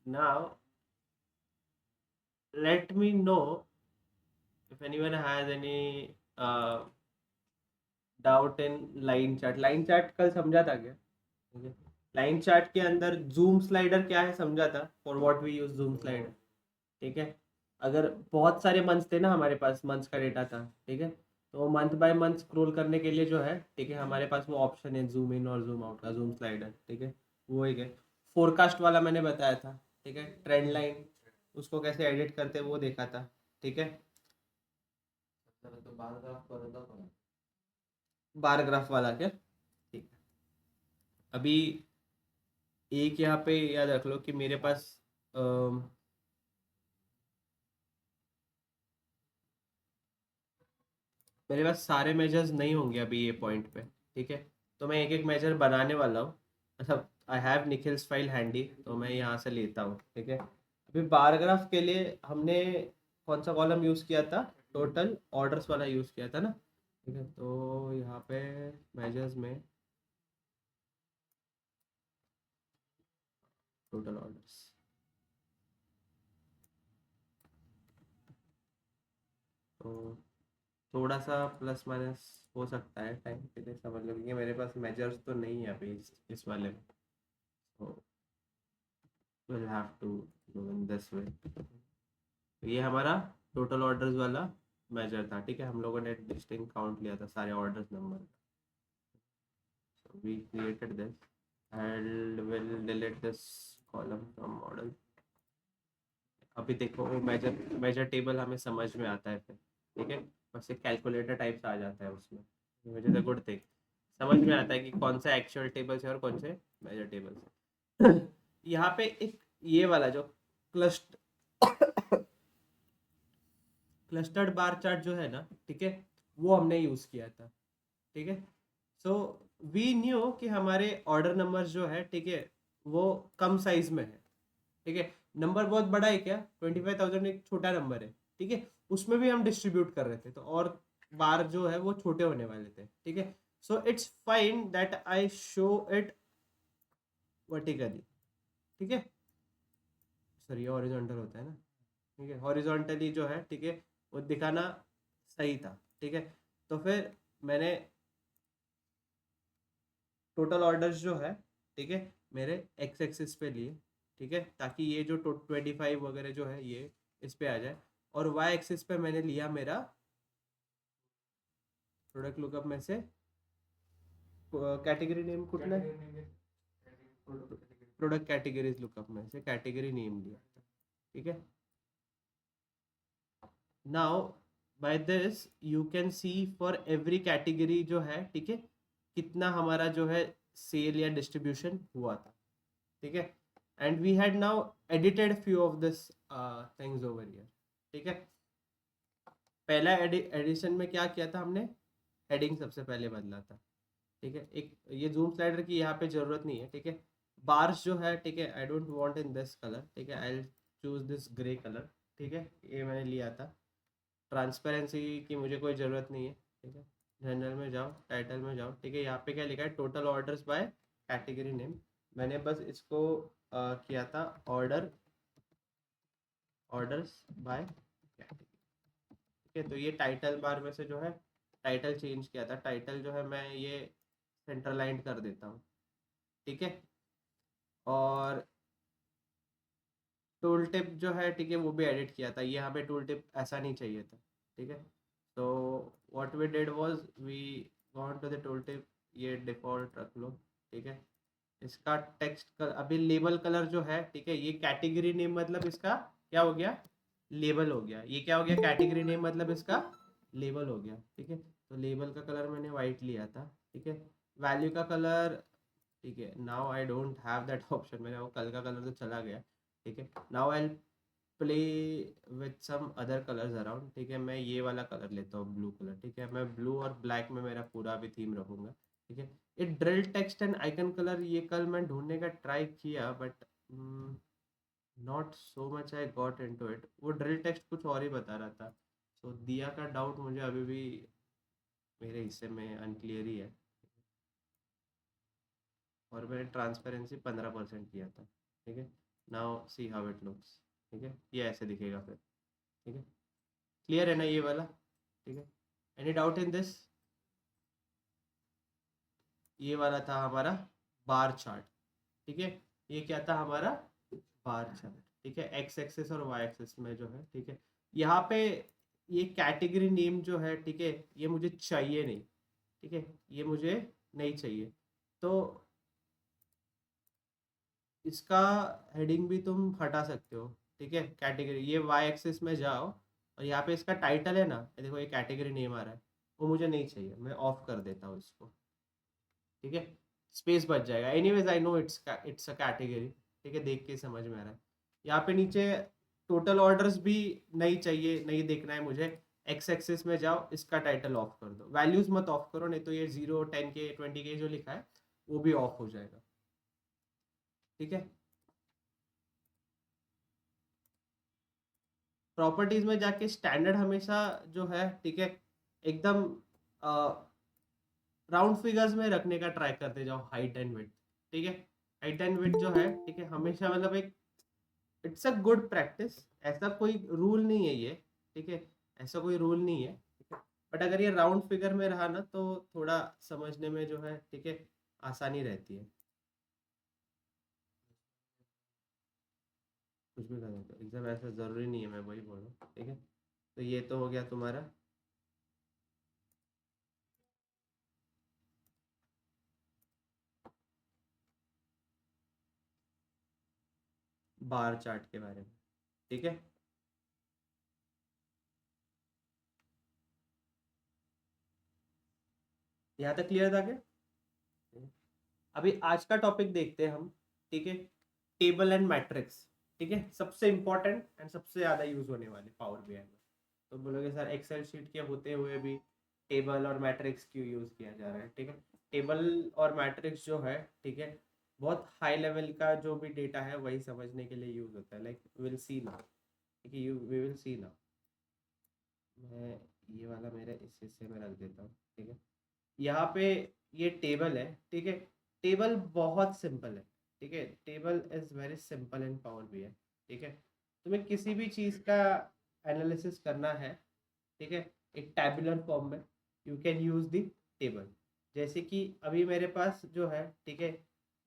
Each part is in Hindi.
Now, let me know if anyone has any doubt in line chart. Line chart कल समझा था क्या? लाइन चार्ट के अंदर जूम स्लाइडर क्या है समझा था, for what we use zoom slider. ठीक है, अगर बहुत सारे मंथ्स थे ना हमारे पास, मंथ्स का डेटा था, ठीक है, तो मंथ बाय मंथ स्क्रॉल करने के लिए जो है, ठीक है, हमारे पास वो ऑप्शन है जूम इन और जूम आउट का, जूम स्लाइडर। ठीक है, वो एक है। फोरकास्ट वाला मैंने बताया था, ठीक है, ट्रेंड लाइन उसको कैसे एडिट करते हैं वो देखा था। ठीक है, तो बार ग्राफ वाला क्या? ठीक है, अभी एक यहाँ पे याद रख लो कि मेरे पास अम, मेरे पास सारे मेजर्स नहीं होंगे अभी ये पॉइंट पे। ठीक है, तो मैं एक एक मेजर बनाने वाला हूँ। मतलब I have Nikhil's file handy, तो मैं यहाँ से लेता हूँ। ठीक है, अभी बार ग्राफ के लिए हमने कौन सा कॉलम यूज़ किया था? टोटल ऑर्डर्स वाला यूज़ किया था ना। ठीक है, तो यहाँ पे मेजर्स में टोटल ऑर्डर्स, तो थोड़ा सा प्लस माइनस हो सकता है टाइम के लिए, समझ लो, क्योंकि मेरे पास मेजर्स तो नहीं है अभी इस वाले में। तो will have to do in this way. ये हमारा टोटल ऑर्डर्स वाला मेजर था। ठीक है, हम लोगों ने डिस्टिंक्ट काउंट लिया था सारे orders number. We created this and will delete this column from model. अभी देखो वो मेजर मेजर टेबल हमें समझ में आता है फिर। ठीक है, बस एक कैलकुलेटर टाइप से आ जाता है उसमें, मुझे तो गुड थिंग समझ में आता है कि कौन सा एक्चुअल टेबल है और कौन से मेजर टेबल है। यहाँ पे एक ये वाला जो क्लस्ट क्लस्टर्ड बार चार्ट जो है ना, ठीक है, वो हमने यूज़ किया था। ठीक है, सो वी न्यू कि हमारे ऑर्डर नंबर जो है, ठीक है, वो कम साइज में है। ठीक है, नंबर बहुत बड़ा है क्या? 25,000 एक छोटा नंबर है। ठीक है, उसमें भी हम डिस्ट्रीब्यूट कर रहे थे, तो और बार जो है वो छोटे होने वाले थे। ठीक है, so it's fine that I show it vertically. ठीक है, सॉरी, हॉरिजॉन्टल होता है ना। ठीक है, हॉरिजॉन्टली जो है, ठीक है, वो दिखाना सही था। ठीक है, तो फिर मैंने टोटल ऑर्डर्स जो है, ठीक है, मेरे एक्स एक्सिस पे लिए। ठीक है, ताकि ये जो 25 वगैरह जो है ये इस पे आ जाए। और वाई एक्सिस पे मैंने लिया मेरा प्रोडक्ट लुकअप में से कैटेगरी नेम कुठला है, प्रोडक्ट कैटेगरीज लुकअप में से कैटेगरी नेम लिया। ठीक है, now by this you can see for every category जो है, ठीक है, कितना हमारा जो है सेल या डिस्ट्रीब्यूशन हुआ था। ठीक है, and we had now edited few of this things over here. ठीक है, पहला एडिशन में क्या किया था हमने? हेडिंग सबसे पहले बदला था। ठीक है, एक ये जूम स्लाइडर की यहाँ पे ज़रूरत नहीं है। ठीक है, बार्स जो है, ठीक है, I don't want in this colour. ठीक है, I choose this grey colour. ठीक है, ये मैंने लिया था। ट्रांसपेरेंसी की मुझे कोई ज़रूरत नहीं है। ठीक है, जनरल में जाओ, टाइटल में जाओ। ठीक है, यहाँ पे क्या लिखा है? Total orders by category name. मैंने बस इसको किया था ऑर्डर ऑर्डर्स बाय कैटेगरी। ठीक है, तो ये टाइटल बार में से जो है टाइटल चेंज किया था। टाइटल जो है मैं ये सेंट्रलाइंड कर देता हूँ। ठीक है, और टूल टिप जो है, ठीक है, वो भी एडिट किया था। यहाँ पे टूल टिप ऐसा नहीं चाहिए था। ठीक है, तो what we did was we gone to the tool tip, ये डिफ़ॉल्ट रख लो। ठीक है, इसका टेक्स्ट अभी लेबल कलर जो है, ठीक है, ये कैटेगरी नेम मतलब इसका क्या हो गया? लेबल हो गया। ये क्या हो गया? कैटेगरी नेम मतलब इसका लेबल हो गया। ठीक है, तो लेबल का कलर मैंने वाइट लिया था। ठीक है, वैल्यू का कलर, ठीक है, now I don't have that option, मेरा वो कल का कलर तो चला गया। ठीक है, now I play with some other colours around. ठीक है, मैं ये वाला कलर लेता हूँ, ब्लू कलर। ठीक है, मैं ब्लू और ब्लैक में मेरा पूरा भी थीम रखूँगा। ठीक है, ये drill text and icon colour ये कल मैं ढूंढने का ट्राई किया, but not so much I got into it. वो ड्रिल टेक्स्ट कुछ और ही बता रहा था। सो दिया का डाउट मुझे अभी भी मेरे हिस्से में अनक्लियर ही है। और मैंने ट्रांसपेरेंसी 15% किया था। ठीक है, now see how it looks. ठीक है, ये ऐसे दिखेगा फिर। ठीक है, क्लियर है ना ये वाला? ठीक है, एनी डाउट इन दिस? ये वाला था हमारा बार चार्ट। ठीक है, ये क्या था हमारा बार चार्ट। ठीक है, एक्स एक्सिस और वाई एक्सिस में जो है, ठीक है, यहाँ पे ये कैटेगरी नेम जो है, ठीक है, ये मुझे चाहिए नहीं। ठीक है, ये मुझे नहीं चाहिए। तो इसका हेडिंग भी तुम हटा सकते हो। ठीक है, कैटेगरी, ये वाई एक्सिस में जाओ और यहाँ पे इसका टाइटल है ना, ये देखो ये कैटेगरी नेम आ रहा है, वो मुझे नहीं चाहिए, मैं ऑफ कर देता हूँ इसको। ठीक है, स्पेस बच जाएगा। Anyways I know it's a category. ठीक है, देख के समझ में आ रहा है। यहाँ पे नीचे टोटल ऑर्डर्स भी नहीं चाहिए, नहीं देखना है मुझे। एक्स एक्सिस में जाओ, इसका टाइटल ऑफ कर दो, वैल्यूज मत ऑफ करो, नहीं तो ये 0 10 के 20 के जो लिखा है वो भी ऑफ हो जाएगा। ठीक है, प्रॉपर्टीज में जाके स्टैंडर्ड हमेशा जो है, ठीक है, एकदम राउंड फिगर्स में रखने का ट्राई करते जाओ, हाइट एंड विड्थ। ठीक है, हाइट एंड विड्थ जो है, ठीक है, हमेशा मतलब एक इट्स अ गुड प्रैक्टिस। ऐसा कोई रूल नहीं है ये। ठीक है, ऐसा कोई रूल नहीं है। ठीक है, बट अगर ये राउंड फिगर में रहा ना तो थोड़ा समझने में जो है, ठीक है, आसानी रहती है। कुछ भी कर सकते हो, एकदम ऐसा ज़रूरी नहीं है, मैं वही बोल रहा हूँ। ठीक है, तो ये तो हो गया तुम्हारा बार चार्ट के बारे में। ठीक है, यहाँ तक क्लियर था क्या? अभी आज का टॉपिक देखते हैं हम। ठीक है, टेबल एंड मैट्रिक्स। ठीक है, सबसे इंपॉर्टेंट एंड सबसे ज़्यादा यूज होने वाले पावर बीआई में। तो बोलोगे सर एक्सेल शीट के होते हुए भी टेबल और मैट्रिक्स क्यों यूज़ किया जा रहा है? ठीक है, टेबल और मैट्रिक्स जो है, ठीक है, बहुत हाई लेवल का जो भी डेटा है वही समझने के लिए यूज़ होता है। Like will see now. ठीक है, you we will see now. मैं ये वाला मेरे इस हिस्से में रख देता हूँ। ठीक है, यहाँ पे ये टेबल है। ठीक है, टेबल बहुत सिंपल है। ठीक है, table is very simple in power BI. ठीक है, तुम्हें किसी भी चीज़ का एनालिसिस करना है, ठीक है, एक टैबुलर फॉर्म में, you can use the table. जैसे कि अभी मेरे पास जो है, ठीक है,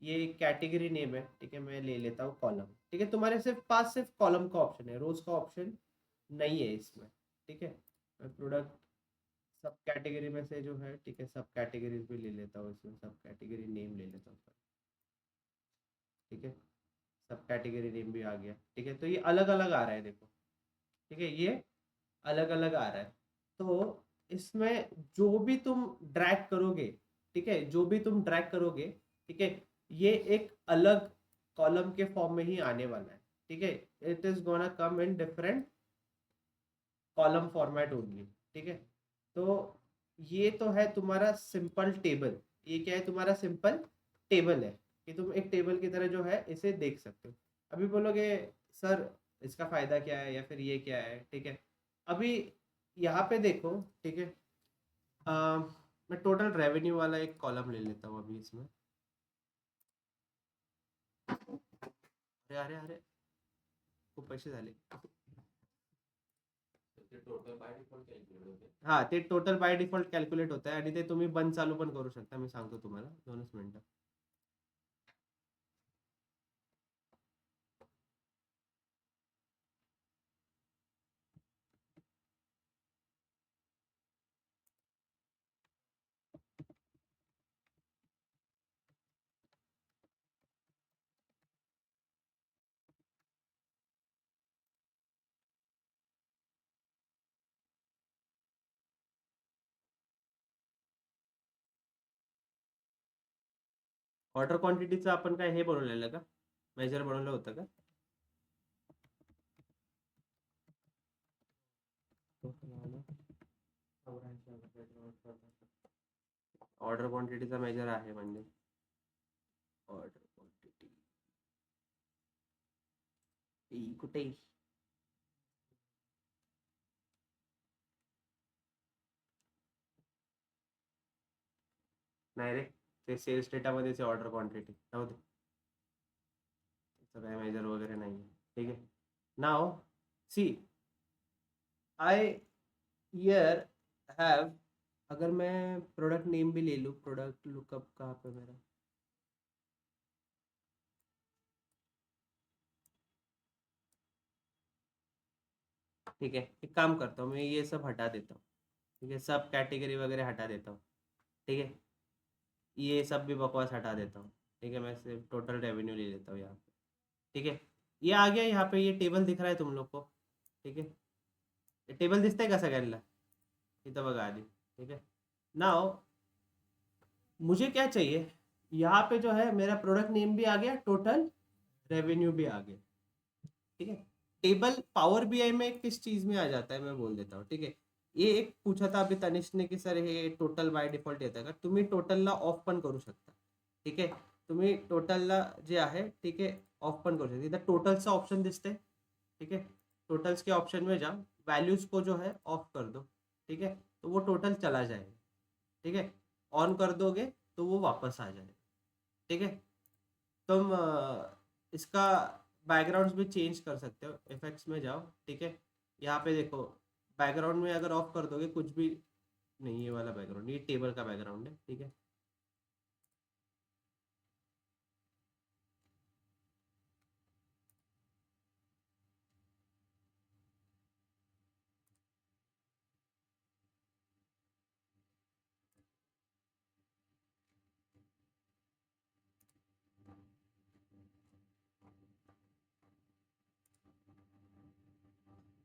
ये कैटेगरी नेम है। ठीक है, मैं ले लेता हूँ कॉलम। ठीक है, तुम्हारे सिर्फ पास सिर्फ कॉलम का ऑप्शन है, रोज का ऑप्शन नहीं है इसमें। ठीक है, मैं प्रोडक्ट सब कैटेगरी में से जो है, ठीक है, सब कैटेगरीज भी ले लेता हूँ, इसमें सब कैटेगरी नेम ले लेता हूँ। ठीक है, सब कैटेगरी नेम भी आ गया। ठीक है, तो ये अलग अलग आ रहा है, देखो। ठीक है, ये अलग अलग आ रहा है। तो इसमें जो भी तुम ड्रैग करोगे, ठीक है, जो भी तुम ड्रैग करोगे, ठीक है, ये एक अलग कॉलम के फॉर्म में ही आने वाला है। ठीक है, it is gonna come in different column format only. ठीक है, तो ये तो है तुम्हारा सिंपल टेबल। ये क्या है? तुम्हारा सिंपल टेबल है कि तुम एक टेबल की तरह जो है इसे देख सकते हो। अभी बोलोगे सर इसका फायदा क्या है या फिर ये क्या है? ठीक है, अभी यहाँ पे देखो। ठीक है, मैं टोटल रेवेन्यू वाला एक कॉलम ले लेता हूँ अभी इसमें। अरे अरे अरे, खूप पैसे झाले. ते टोटल बाय डिफॉल्ट कॅल्क्युलेट होते. हा, ते टोटल बाय डिफॉल्ट कॅल्क्युलेट होत आहे आणि ते तुम्ही बंद चालू पण करू शकता. मी सांगतो तुम्हाला, 2च मिनिटं. ऑर्डर क्वांटिटीचं आपण काय हे बनवलेलं का? मेजर बनवलं होतं का? ऑर्डर क्वांटिटीचा मेजर आहे म्हणजे ऑर्डर क्वांटिटी कुठे? नाही रे. ते सेल्स डेटामध्येच आहे ऑर्डर क्वांटिटी. जाऊ दे. त्याचं काय मेजर वगैरे नाही आहे. ठीक आहे. नाव सी आई ईयर हैव, अगर मैं प्रोडक्ट नेम भी ले लूँ, प्रोडक्ट लुकअप कहाँ पे मेरा, ठीक है, एक काम करता हूँ, मैं ये सब हटा देता हूँ. ठीक है, सब कैटेगरी वगैरह हटा देता हूँ. ठीक है, ये सब भी बकवास हटा देता हूँ. ठीक है, मैं सिर्फ टोटल रेवेन्यू ले लेता हूँ यहाँ पे. ठीक है, ये आ गया यहाँ पे, ये टेबल दिख रहा है तुम लोग को. ठीक है, ये टेबल दिसतंय का सगळ्यांना? इथं बघा आधी. ठीक है, नाउ मुझे क्या चाहिए, यहाँ पे जो है मेरा प्रोडक्ट नेम भी आ गया, टोटल रेवेन्यू भी आ गया. ठीक है, टेबल पावर बीआई में किस चीज में आ जाता है मैं बोल देता हूँ. ठीक है, ये एक पूछा था अभी तनिष्क ने की सर हे टोटल बाय डिफॉल्ट येतं का, तुम्ही टोटलला ऑफ पण करू शकता. ठीक आहे, तुम्ही टोटलला जे आहे, ठीक आहे, ऑफ पण करू शकता. इथं टोटल्सचा ऑप्शन दिसते. ठीक है, टोटल्स के ऑप्शन में जाओ, वैल्यूज को जो है ऑफ कर दो. ठीक है, तो वो टोटल चला जाएगा. ठीक है, ऑन कर दोगे तो वो वापस आ जाएगा. ठीक है, तुम इसका बैकग्राउंड्स भी चेंज कर सकते हो. इफेक्ट्स में जाओ. ठीक है, यहाँ पे देखो, बैकग्राउंड में अगर ऑफ कर दोगे कुछ भी नहीं, ये वाला बैकग्राउंड, ये टेबल का बैकग्राउंड है. ठीक है,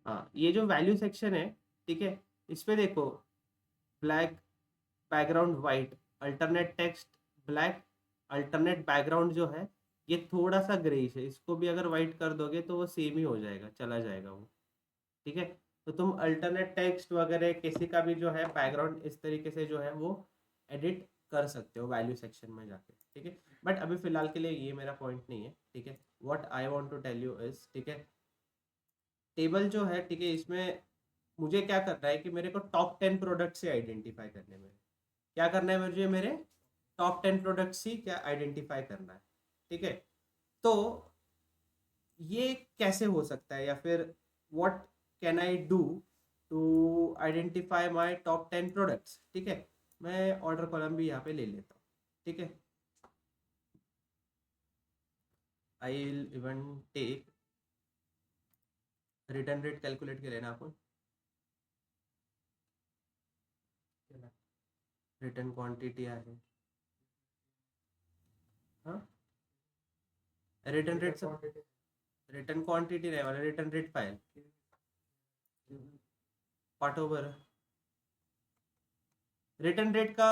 हाँ, ये जो वैल्यू सेक्शन है, ठीक है, इस पे देखो, black background white, alternate text black, alternate background जो है ये थोड़ा सा ग्रेइश है, इसको भी अगर वाइट कर दोगे तो वो सेम ही हो जाएगा, चला जाएगा वो. ठीक है, तो तुम अल्टरनेट टेक्स्ट वगैरह किसी का भी जो है बैकग्राउंड इस तरीके से जो है वो एडिट कर सकते हो वैल्यू सेक्शन में जाके. ठीक है, बट अभी फिलहाल के लिए ये मेरा पॉइंट नहीं है. ठीक है, what I want to tell you is, ठीक है, टेबल जो है, ठीक है, इसमें मुझे क्या करना है कि मेरे को टॉप 10 प्रोडक्ट से आइडेंटिफाई करने में, क्या करना है मुझे, मेरे टॉप 10 प्रोडक्ट ही क्या आइडेंटिफाई करना है. ठीक है, तो ये कैसे हो सकता है, या फिर what can I do to identify my top 10 products. ठीक है, मैं ऑर्डर कॉलम भी यहाँ पे ले लेता हूँ. ठीक है, I will even take return rate calculate केले ना आपण, रिटर्न क्वांटिटी आहे. हां, रिटर्न रेटचं, रिटर्न क्वांटिटी नाही, मला रिटर्न रेट फाईल पाठव बरं. रिटर्न रेट का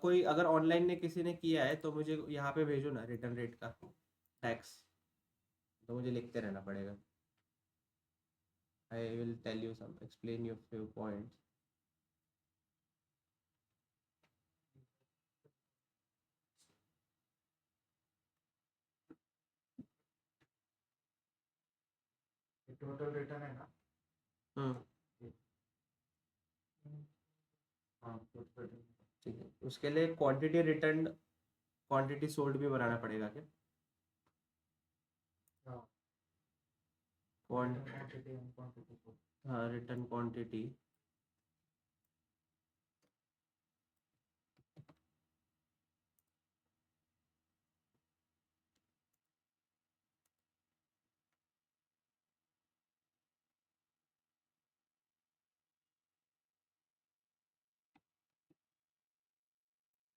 कोई अगर ऑनलाइन ने किसी ने किया है तो मुझे यहाँ पे भेजो ना, रिटर्न रेट का टैक्स, तो मुझे लिखते रहना पड़ेगा. I will tell you some, explain you few points. Total return है ना. हम्म, हाँ टोटल. ठीक है, उसके लिए क्वांटिटी रिटर्न, क्वांटिटी सोल्ड भी बनाना पड़ेगा क्या? हाँ क्वांट क्वांटिटी एंड क्वांटिटी को. हाँ, रिटर्न क्वांटिटी.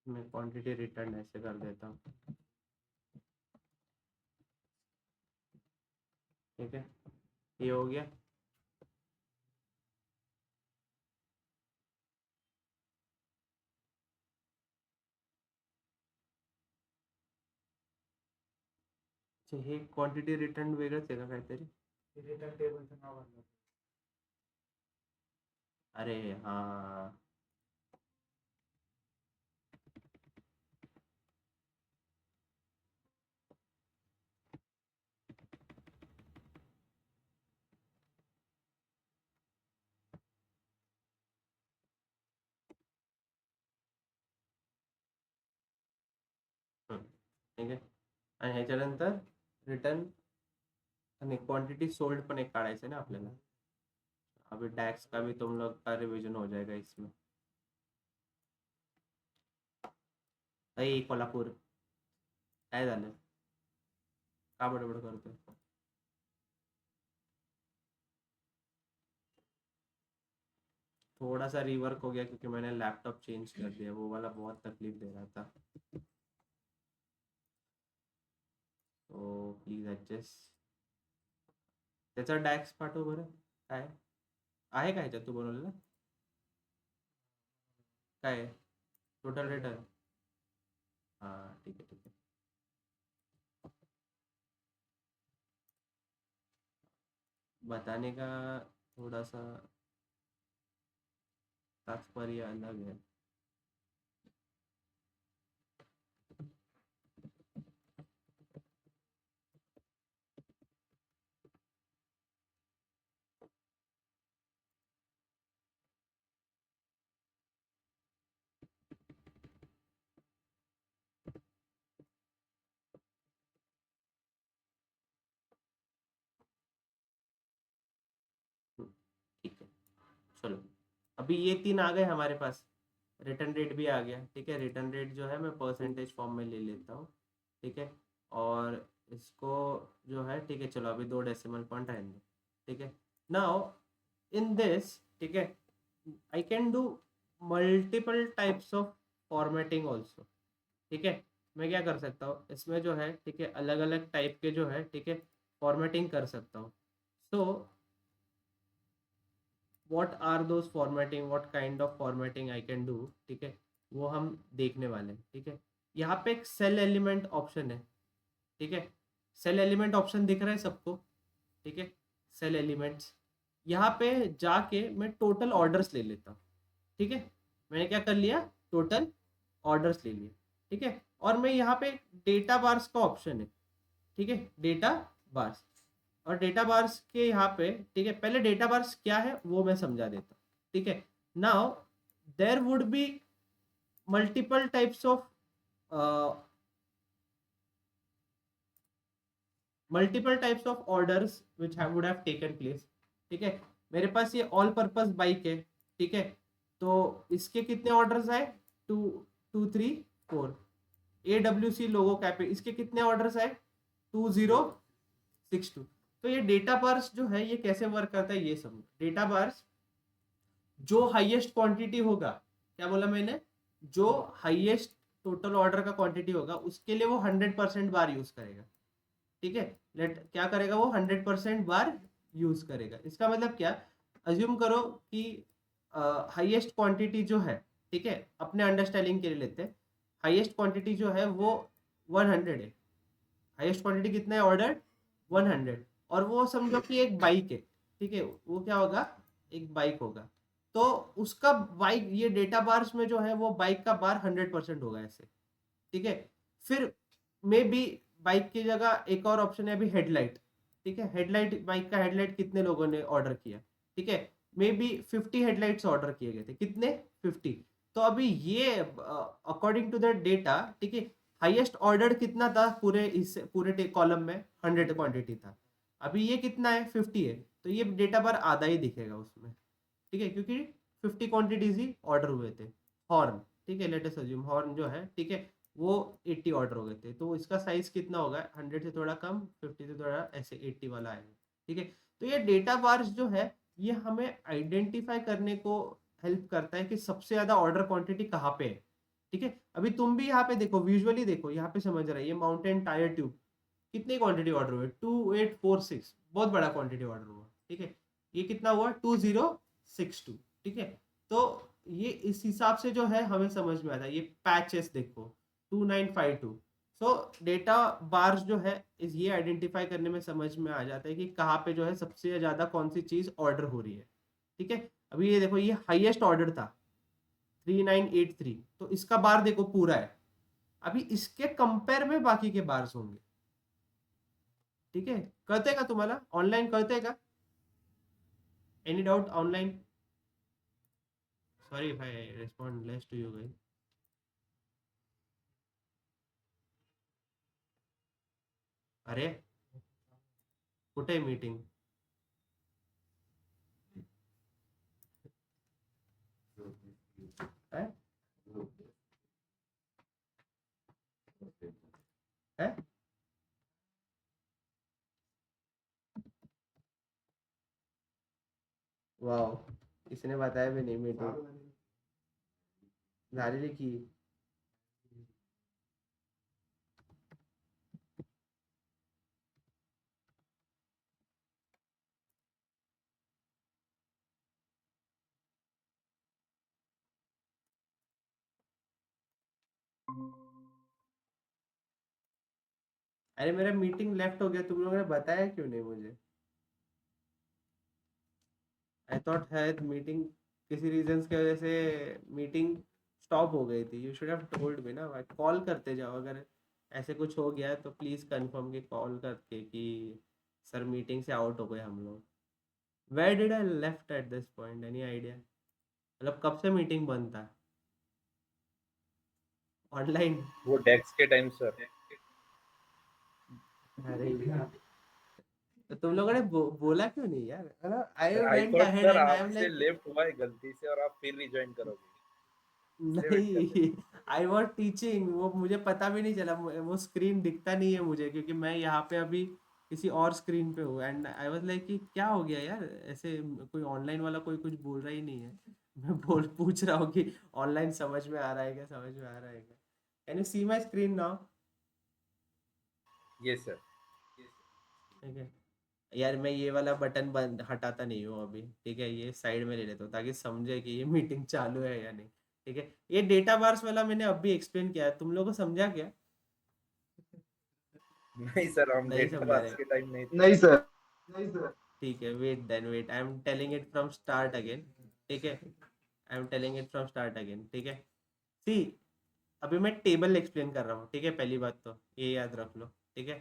मैं क्वांटिटी रिटर्न ऐसे कर देता हूँ. ठीक है, ये हो गया. अच्छा, हे क्वांटिटी रिटर्न वेगळंच आहे का काहीतरी? रिटर्न टेबलचं नाव आणलं. अरे हाँ, ठीक आहे. आणि ह्याच्यानंतर रिटर्न आणि क्वांटिटी सोल्ड पण एक काढायचं ना आपल्याला. अभी टैक्स का भी तुम लोग का रिविजन हो जाएगा इसमें. अय कोल्हापूर, काय झालं, का बडबड करतोय? थोड़ा सा रिवर्क हो गया क्योंकि मैंने लैपटॉप चेंज कर दिया, वो वाला बहुत तकलीफ दे रहा था. तो प्लीज ॲडजस्ट. त्याचा डॅक्स पाठव बरं. काय आहे, काय त्यात तू बनवलेलं? काय टोटल रिटर्न? हां ठीक आहे, ठीक आहे. बताने का थोड़ा सा तात्पर्य अलग है. ठीक है, चलो. अभी ये 3 आ गए हमारे पास. रिटर्न रेट भी आ गया. ठीक है, रिटर्न रेट जो है मैं परसेंटेज फॉर्म में ले लेता हूँ. ठीक है, और इसको जो है, ठीक है, चलो अभी 2 डेसिमल पॉइंट रहने दो. ठीक है. नाउ इन दिस, ठीक है, आई can do multiple types of formatting also. ठीक है, मैं क्या कर सकता हूँ इसमें जो है, ठीक है, अलग अलग टाइप के जो है, ठीक है, फॉर्मेटिंग कर सकता हूँ. So what are those formatting, what kind of formatting I can do. ठीक है, वो हम देखने वाले हैं. ठीक है, यहाँ पे एक सेल एलिमेंट ऑप्शन है. ठीक है, सेल एलिमेंट ऑप्शन दिख रहा है सबको? ठीक है, सेल एलिमेंट्स, यहाँ पे जाके मैं टोटल ऑर्डर्स ले लेता हूँ. ठीक है, मैंने क्या कर लिया, टोटल ऑर्डर्स ले लिए. ठीक है, और मैं यहाँ पे डेटा बार्स का ऑप्शन है. ठीक है, डेटा बार्स, और डेटा बार्स के यहाँ पे, ठीक है, पहले डेटा बार्स क्या है वो मैं समझा देता हूँ. ठीक है, now there would be multiple types of multiple types of orders which would have taken place. ठीक है, मेरे पास ये ऑल पर्पस बाइक है. ठीक है, तो इसके कितने ऑर्डर्स आए, 2 2 3 4. AWC लोगो कैप, इसके कितने ऑर्डर्स आए, 2062. तो ये डेटा बार्स जो है ये कैसे वर्क करता है ये समझो. डेटा बार्स जो हाईएस्ट क्वांटिटी होगा, क्या बोला मैंने, जो हाईएस्ट टोटल ऑर्डर का क्वांटिटी होगा उसके लिए वो 100% बार यूज करेगा. ठीक है, लेट क्या करेगा, वो 100% बार यूज करेगा. इसका मतलब क्या, अज्यूम करो कि हाईएस्ट क्वांटिटी जो है, ठीक है, अपने अंडरस्टैंडिंग के लिए लेते हैं, हाईएस्ट क्वांटिटी जो है वो 100 है. हाईएस्ट क्वांटिटी कितना है ऑर्डर, 100. और वो समझो कि एक बाइक है. ठीक है, वो क्या होगा, एक बाइक होगा. तो उसका बाइक, ये डेटा बार्स में जो है वो बाइक का बार 100% होगा ऐसे. ठीक है, फिर मे बी बाइक की जगह एक और ऑप्शन है अभी, हेडलाइट. ठीक है, हेडलाइट, बाइक का हेडलाइट कितने लोगों ने ऑर्डर किया. ठीक है, मे बी 50 हेडलाइट्स ऑर्डर किए गए थे. कितने, 50. तो अभी ये अकॉर्डिंग टू द डेटा, ठीक है, हाईएस्ट ऑर्डर कितना था पूरे इस पूरे कॉलम में, 100 क्वांटिटी था. अभी ये कितना है, 50 है. तो ये डेटा बार आधा ही दिखेगा उसमें. ठीक है, क्योंकि 50 क्वांटिटीज ही ऑर्डर हुए थे. हॉर्न, ठीक है, लेटेस्ट अज्यूम हॉर्न जो है, ठीक है, वो 80 ऑर्डर हो गए थे. तो इसका साइज कितना होगा, 100 से थोड़ा कम, 50 से थोड़ा ऐसे 80 वाला आएगा. ठीक है, तो ये डेटा बार्स जो है ये हमें आइडेंटिफाई करने को हेल्प करता है कि सबसे ज्यादा ऑर्डर क्वांटिटी कहाँ पे है. ठीक है, अभी तुम भी यहाँ पे देखो, विजुअली देखो, यहाँ पे समझ रहा है, ये माउंटेन टायर ट्यूब कितनी क्वांटिटी ऑर्डर हुए, 2846, बहुत बड़ा क्वांटिटी ऑर्डर हुआ. ठीक है, ये कितना हुआ, 2062. ठीक है, तो ये इस हिसाब से जो है हमें समझ में आता है. ये पैचेस देखो, 2952. सो डेटा बार्स जो है इस ये आइडेंटिफाई करने में समझ में आ जाता है कि कहाँ पे जो है सबसे ज्यादा कौन सी चीज ऑर्डर हो रही है. ठीक है, अभी ये देखो, ये हाईएस्ट ऑर्डर था 3983, तो इसका बार देखो पूरा है. अभी इसके कंपेयर में बाकी के बार्स होंगे. ठीक है, कळतंय का तुम्हाला, ऑनलाइन कळतंय का, any doubt online. Sorry if I respond less to you guys. अरे कुठे मीटिंग? है है वाह, इसने बताया भी नहीं मीटिंग झालेली की. अरे मेरा मीटिंग लेफ्ट हो गया, तुम लोगों ने बताया क्यों नहीं मुझे? आई थॉट है मीटिंग किसी रीजंस की वजह से मीटिंग स्टॉप हो गई थी. You should have told me ना, कॉल करते जाओ अगर ऐसे कुछ हो गया है तो प्लीज़ कंफर्म के कॉल करके कि सर मीटिंग से आउट हो गए हम लोग. Where did I left at this point, any idea? मतलब कब से मीटिंग बंद था ऑनलाइन? वो डेस्क के टाइम सर. अरे यार, तो तुम लोगों ने बोला क्यों नहीं यार? मतलब I I went thought ahead sir and I am आपसे लाइक लेफ्ट हुआ है गलती से और आप फिर रिज्वाइन करोगे, इसलिए वेट कर रहे नहीं. आई वॉज टीचिंग, वो मुझे पता भी नहीं चला, वो स्क्रीन दिखता नहीं है मुझे क्योंकि मैं यहाँ पे अभी किसी और स्क्रीन पे हूँ. एंड आई वाज लाइक कि क्या हो गया यार, ऐसे कोई ऑनलाइन वाला कोई कुछ बोल रहा ही नहीं है. मैं बोल पूछ रहा हूँ कि ऑनलाइन समझ में आ रहा है क्या, समझ में आ रहा है क्या? Can you see my screen now? थे. Yes sir. ठीक है यार, मैं ये वाला बटन बंद हटाता नहीं हूँ अभी. ठीक है, ये साइड में ले लेता हूँ ताकि समझे कि ये मीटिंग चालू है या नहीं. ठीक है, ये डेटा बार्स वाला मैंने अभी एक्सप्लेन किया है, तुम लोगों को समझा क्या? नहीं सर, हम नहीं डेटा समझा पास रहे? के टाइम नहीं थे. नहीं सर. ठीक है, wait then wait, I am telling it from start again. ठीक है, I am telling it from start again. ठीक है, सी, अभी मैं टेबल एक्सप्लेन कर रहा हूँ. ठीक है, पहली बात तो ये याद रख लो. ठीक है,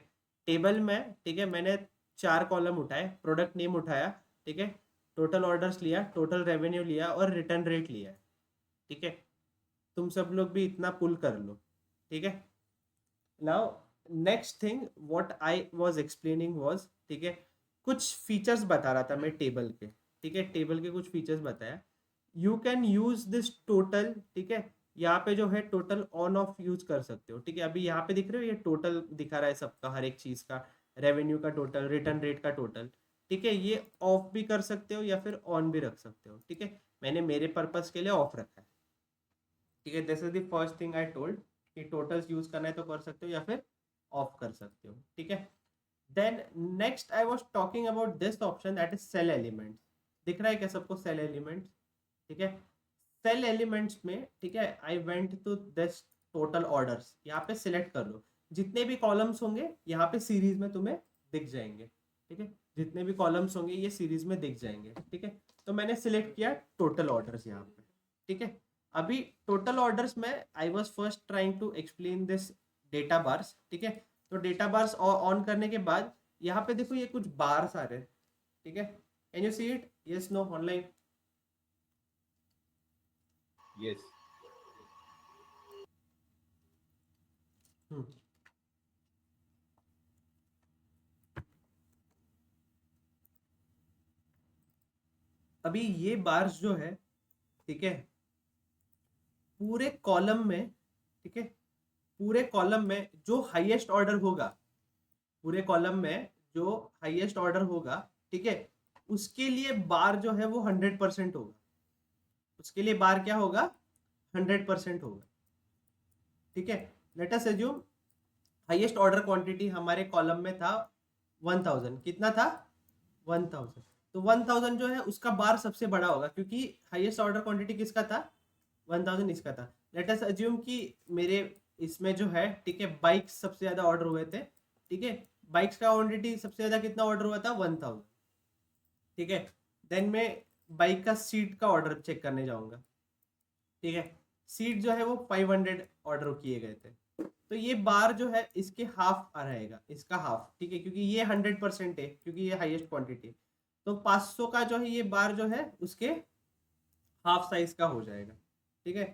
टेबल में, ठीक है, मैंने 4 कॉलम उठाए, प्रोडक्ट नेम उठाया, ठीक है, टोटल ऑर्डर्स लिया, टोटल रेवेन्यू लिया और रिटर्न रेट लिया. ठीक है, तुम सब लोग भी इतना पुल कर लो. ठीक है, now next thing what I was explaining was, ठीक है, कुछ फीचर्स बता रहा था मैं टेबल के. ठीक है, टेबल के कुछ फीचर्स बताया. You can use this total. ठीक है, यहाँ पे जो है टोटल ऑन ऑफ यूज कर सकते हो. ठीक है, अभी यहाँ पे दिख रहे हो, ये टोटल दिखा रहा है सबका, हर एक चीज का, रेवेन्यू का टोटल, रिटर्न रेट का टोटल. ठीक है, ये ऑफ भी कर सकते हो या फिर ऑन भी रख सकते हो. ठीक है, मैंने मेरे पर्पस के लिए ऑफ रखा है. ठीक है, this is the first thing I told कि टोटल्स यूज करना है तो कर सकते हो या फिर ऑफ कर सकते हो. ठीक है, then next I was talking about this option that is cell elements. दिख रहा है क्या सबको सेल एलिमेंट्स? ठीक है, सेल एलिमेंट्स में, ठीक है, I went to this total orders. यहाँ पे सिलेक्ट कर लो, जितने भी कॉलम्स होंगे यहाँ पे सीरीज में तुम्हें दिख जाएंगे. ठीक है, जितने भी कॉलम्स होंगे ये सीरीज में दिख जाएंगे. ठीक है, तो मैंने सिलेक्ट किया टोटल ऑर्डर्स यहाँ पे. ठीक है, अभी टोटल ऑर्डर्स में I was first trying to explain this data bars. ठीक है, तो डेटा बार्स ऑन करने के बाद यहाँ पे देखो ये कुछ बार्स आ रहे हैं. ठीक है, can you see it? Yes, no, online? Yes. अभी ये बार्स जो है, ठीक है, पूरे कॉलम में, ठीक है, पूरे कॉलम में जो हाईएस्ट ऑर्डर होगा, पूरे कॉलम में जो हाईएस्ट ऑर्डर होगा, ठीक है, उसके लिए बार जो है वो 100% होगा. उसके लिए बार क्या होगा? 100% होगा. ठीक है, let us assume highest order quantity हमारे कॉलम में था 1000. कितना था? 1000. तो 1000 जो है उसका बार सबसे बड़ा होगा क्योंकि हाईएस्ट ऑर्डर क्वांटिटी किसका था? 1000 इसका था. लेट अस अज्यूम कि मेरे इसमें जो है, ठीक है, बाइक्स सबसे ज्यादा ऑर्डर हुए थे. ठीक है, बाइक्स का क्वांटिटी सबसे ज्यादा कितना ऑर्डर हुआ था? 1000. ठीक है, देन मैं बाइक का सीट का ऑर्डर चेक करने जाऊंगा. ठीक है, सीट जो है वो 500 ऑर्डर किए गए थे. तो ये बार जो है इसके हाफ आ रहेगा, इसका हाफ. ठीक है, क्योंकि ये 100% है, क्योंकि ये हाईएस्ट क्वांटिटी है. तो 500 का जो है ये बार जो है उसके हाफ साइज का हो जाएगा. ठीक है,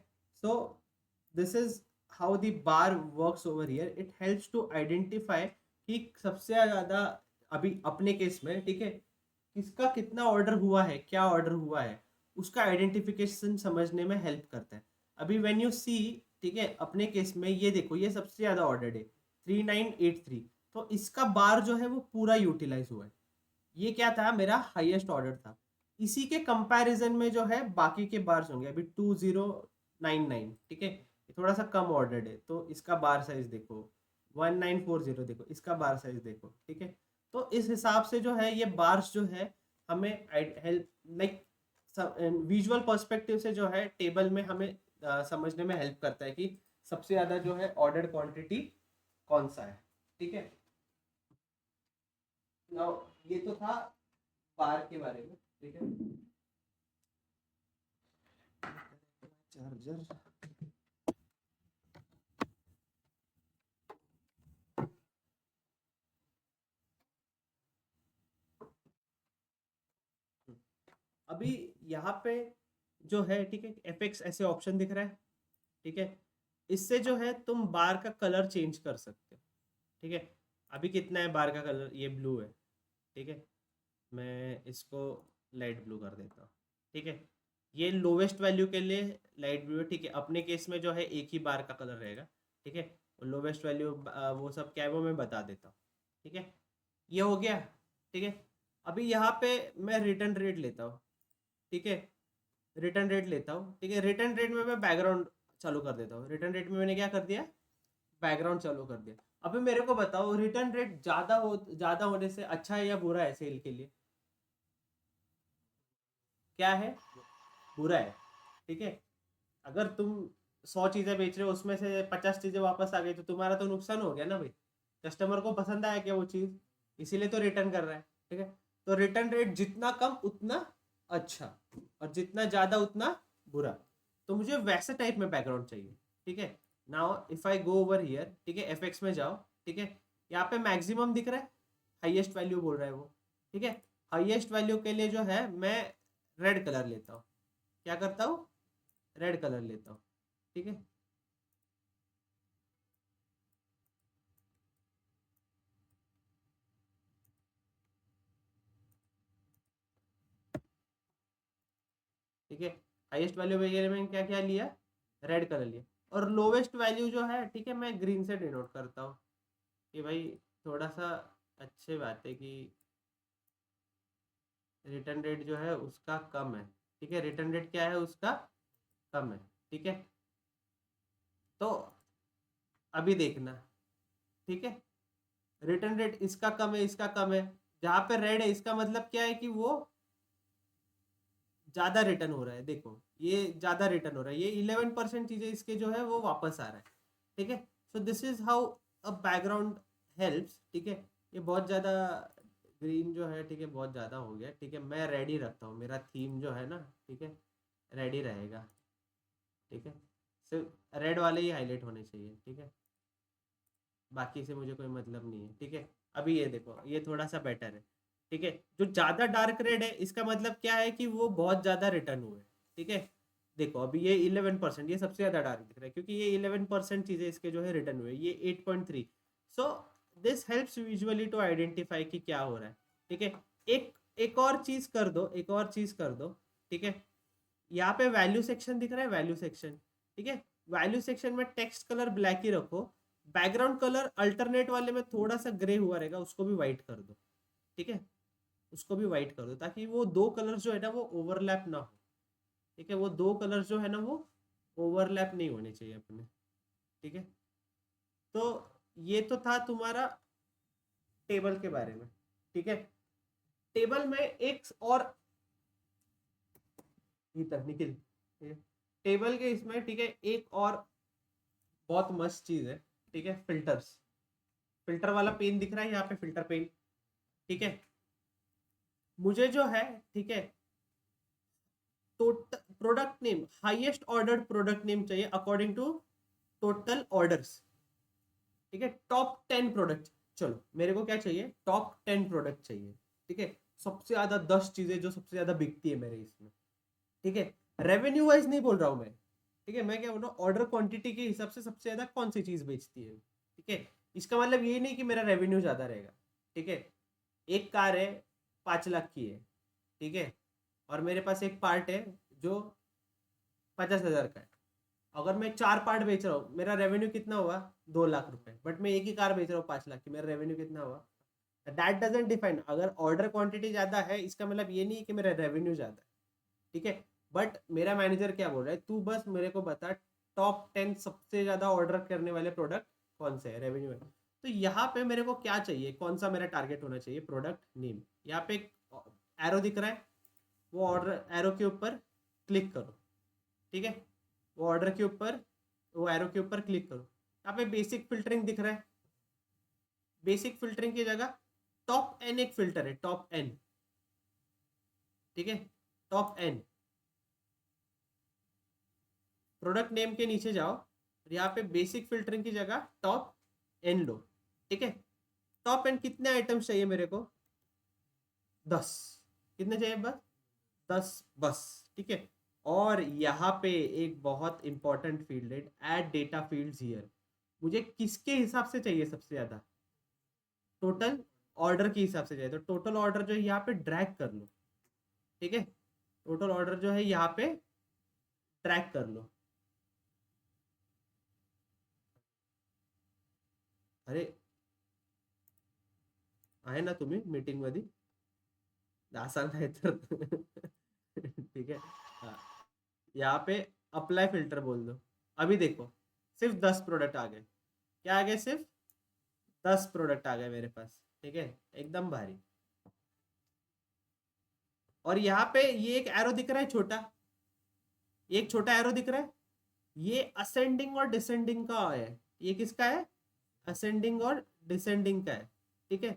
so this is how the bar works over here. It helps to identify कि सबसे ज़्यादा अभी अपने केस में, ठीक है, किसका कितना ऑर्डर हुआ है, क्या ऑर्डर हुआ है, उसका आइडेंटिफिकेशन समझने में हेल्प करता है। अभी व्हेन यू सी, ठीक है, अपने केस में ये देखो, ये सबसे ज़्यादा ऑर्डर है 3983, तो इसका बार जो है वो पूरा यूटिलाइज हुआ है। ये क्या था, मेरा हाईएस्ट ऑर्डर था। इसी के कंपैरिजन में जो है बाकी के बार्स होंगे। अभी 2099, ठीक है, ये थोड़ा सा कम ऑर्डर है, तो इसका बार साइज देखो। 1940 देखो, इसका बार साइज देखो, ठीक है। तो इस हिसाब से जो है ये बार्स जो है हमें हेल्प, लाइक विजुअल पर्सपेक्टिव से जो है टेबल में हमें समझने में हेल्प करता है कि सबसे ज़्यादा जो है ऑर्डर क्वांटिटी कौन सा है, ठीक है। नाउ ये तो था बार के बारे में, ठीक है। चार्जर, अभी यहाँ पे जो है, ठीक है, एफएक्स ऐसे ऑप्शन दिख रहा है, ठीक है। इससे जो है तुम बार का कलर चेंज कर सकते हो, ठीक है। अभी कितना है बार का कलर, ये ब्लू है, ठीक है। मैं इसको लाइट ब्लू कर देता हूँ, ठीक है। ये लोवेस्ट वैल्यू के लिए लाइट ब्लू है, ठीक है। अपने केस में जो है एक ही बार का कलर रहेगा, ठीक है। लोवेस्ट वैल्यू वो सब क्या है वो मैं बता देता हूँ, ठीक है। ये हो गया, ठीक है। अभी यहाँ पे मैं रिटर्न रेट लेता हूँ, ठीक है। रिटर्न रेट लेता हूँ, ठीक है। रिटर्न रेट में मैं बैकग्राउंड चालू कर देता हूँ। रिटर्न रेट में मैंने क्या कर दिया, बैकग्राउंड चालू कर दिया। अभी मेरे को बताओ, रिटर्न रेट ज़्यादा होने से अच्छा है या बुरा है सेल के लिए? क्या है, बुरा है, ठीक है। अगर तुम 100 चीज़ें बेच रहे हो, उसमें से 50 चीज़ें वापस आ गई, तो तुम्हारा तो नुकसान हो गया ना भाई। कस्टमर को पसंद आया क्या वो चीज़, इसीलिए तो रिटर्न कर रहा है, ठीक है। तो रिटर्न रेट जितना कम उतना अच्छा, और जितना ज़्यादा उतना बुरा। तो मुझे वैसे टाइप में बैकग्राउंड चाहिए, ठीक है। Now if I go over here, ठीक है, एफएक्स में जाओ, ठीक है। यहाँ पे मैक्सिमम दिख रहा है, हाईएस्ट वैल्यू बोल रहा है वो, ठीक है। हाईएस्ट वैल्यू के लिए जो है मैं रेड कलर लेता हूँ। क्या करता हूँ, रेड कलर लेता हूँ, ठीक है। ठीक है, हाईएस्ट वैल्यू वगैरह में क्या क्या लिया, रेड कलर लिया। और लोवेस्ट वैल्यू जो है, ठीक है, मैं ग्रीन से डिनोट करता हूँ कि भाई थोड़ा सा अच्छी बात है कि रिटर्न रेट जो है उसका कम है, ठीक है। रिटर्न रेट क्या है उसका, कम है, ठीक है। तो अभी देखना, ठीक है, रिटर्न रेट इसका कम है, इसका कम है। जहाँ पे रेड है इसका मतलब क्या है कि वो ज़्यादा रिटर्न हो रहा है। देखो ये ज़्यादा रिटर्न हो रहा है, ये 11% चीज़ें इसके जो है वो वापस आ रहा है, ठीक है। So this is how a background helps, ठीक है। ये बहुत ज़्यादा ग्रीन जो है, ठीक है, बहुत ज़्यादा हो गया, ठीक है। मैं रेडी रखता हूँ, मेरा थीम जो है ना, ठीक है, रेडी रहेगा, ठीक है। सिर्फ रेड वाले ही हाईलाइट होने चाहिए, ठीक है। बाकी से मुझे कोई मतलब नहीं है, ठीक है। अभी ये देखो, ये थोड़ा सा बेटर है, ठीक है। जो ज़्यादा डार्क रेड है इसका मतलब क्या है कि वो बहुत ज़्यादा रिटर्न हुए, ठीक है। देखो अभी ये 11%, ये सबसे ज़्यादा डार्क दिख रहा है क्योंकि ये 11% चीज़ें इसके जो है रिटर्न हुए, ये 8.3। So this helps visually to identify कि क्या हो रहा है, ठीक है। एक एक और चीज़ कर दो, एक और चीज़ कर दो, ठीक है। यहाँ पे वैल्यू सेक्शन दिख रहा है, वैल्यू सेक्शन, ठीक है। वैल्यू सेक्शन में टेक्स्ट कलर ब्लैक ही रखो। बैकग्राउंड कलर अल्टरनेट वाले में थोड़ा सा ग्रे हुआ रहेगा, उसको भी वाइट कर दो, ठीक है। उसको भी वाइट कर दो ताकि वो दो कलर जो है ना वो ओवरलैप ना हो, ठीक है। वो दो कलर जो है ना वो ओवरलैप नहीं होने चाहिए अपने, ठीक है। तो ये तो था तुम्हारा टेबल के बारे में, ठीक है। टेबल में एक और इधर निकल, ठीक है। टेबल के इसमें, ठीक है, एक और बहुत मस्त चीज है, ठीक है, फिल्टर्स। फिल्टर वाला पेन दिख रहा है यहाँ पे, फिल्टर पेन, ठीक है। मुझे जो है, ठीक है, total product name, highest ordered product name चाहिए अकॉर्डिंग टू टोटल ऑर्डर्स, ठीक है। टॉप 10 प्रोडक्ट, चलो मेरे को क्या चाहिए, टॉप 10 प्रोडक्ट चाहिए, ठीक है। सबसे ज्यादा 10 चीजें जो सबसे ज्यादा बिकती है मेरे इसमें, ठीक है। रेवेन्यू वाइज नहीं बोल रहा हूँ मैं, ठीक है। मैं क्या बोल रहा हूँ, ऑर्डर क्वांटिटी के हिसाब से सबसे ज्यादा कौन सी चीज बेचती है, ठीक है। इसका मतलब ये नहीं कि मेरा रेवेन्यू ज़्यादा रहेगा, ठीक है। एक कार है 5 लाख की है, ठीक है, और मेरे पास एक पार्ट है जो 50,000 का है। अगर मैं 4 पार्ट बेच रहा हूँ, मेरा रेवेन्यू कितना हुआ? 2 लाख रुपए। बट मैं एक ही कार बेच रहा हूँ 5 लाख की, मेरा रेवेन्यू कितना हुआ? That doesn't define. अगर ऑर्डर क्वांटिटी ज़्यादा है इसका मतलब ये नहीं है कि मेरा रेवेन्यू ज़्यादा है, ठीक है। बट मेरा मैनेजर क्या बोल रहा है, तू बस मेरे को बता टॉप 10 सबसे ज़्यादा ऑर्डर करने वाले प्रोडक्ट कौन से है रेवेन्यू में। तो यहाँ पे मेरे को क्या चाहिए, कौन सा मेरा टारगेट होना चाहिए? Product name. यहाँ पे एक एरो दिख रहा है, वो ऑर्डर एरो के ऊपर क्लिक करो, ठीक है। वो ऑर्डर के ऊपर, वो एरो के ऊपर क्लिक करो। यहाँ पे बेसिक फिल्टरिंग दिख रहा है, बेसिक फिल्टरिंग की जगह टॉप एन एक फिल्टर है, टॉप एन, ठीक है, टॉप एन। प्रोडक्ट नेम के नीचे जाओ और यहाँ पे बेसिक फिल्टरिंग की जगह टॉप एन लो, ठीक है। टॉप एन कितने आइटम्स चाहिए मेरे को? 10। कितने चाहिए? बस 10 बस, ठीक है। और यहाँ पे एक बहुत इंपॉर्टेंट फील्ड है, ऐड डेटा फील्ड्स हियर। मुझे किसके हिसाब से चाहिए सबसे ज्यादा? टोटल ऑर्डर के हिसाब से चाहिए। तो टोटल ऑर्डर जो है यहाँ पे ड्रैग कर लो, ठीक है। टोटल ऑर्डर जो है यहाँ पे ट्रैक कर लो। अरे आहे ना तुम्ही मीटिंग मध्ये? असाल नाही तर ठीक है। हाँ, यहाँ पे अप्लाई फिल्टर बोल दो। अभी देखो सिर्फ 10 प्रोडक्ट आ गए। क्या आ गए? सिर्फ 10 प्रोडक्ट आ गए मेरे पास, ठीक है, एकदम भारी। और यहाँ पे ये एक एरो दिख रहा है छोटा, एक छोटा एरो दिख रहा है, ये असेंडिंग और डिसेंडिंग का है। ये किसका है? असेंडिंग और डिसेंडिंग का है, ठीक है।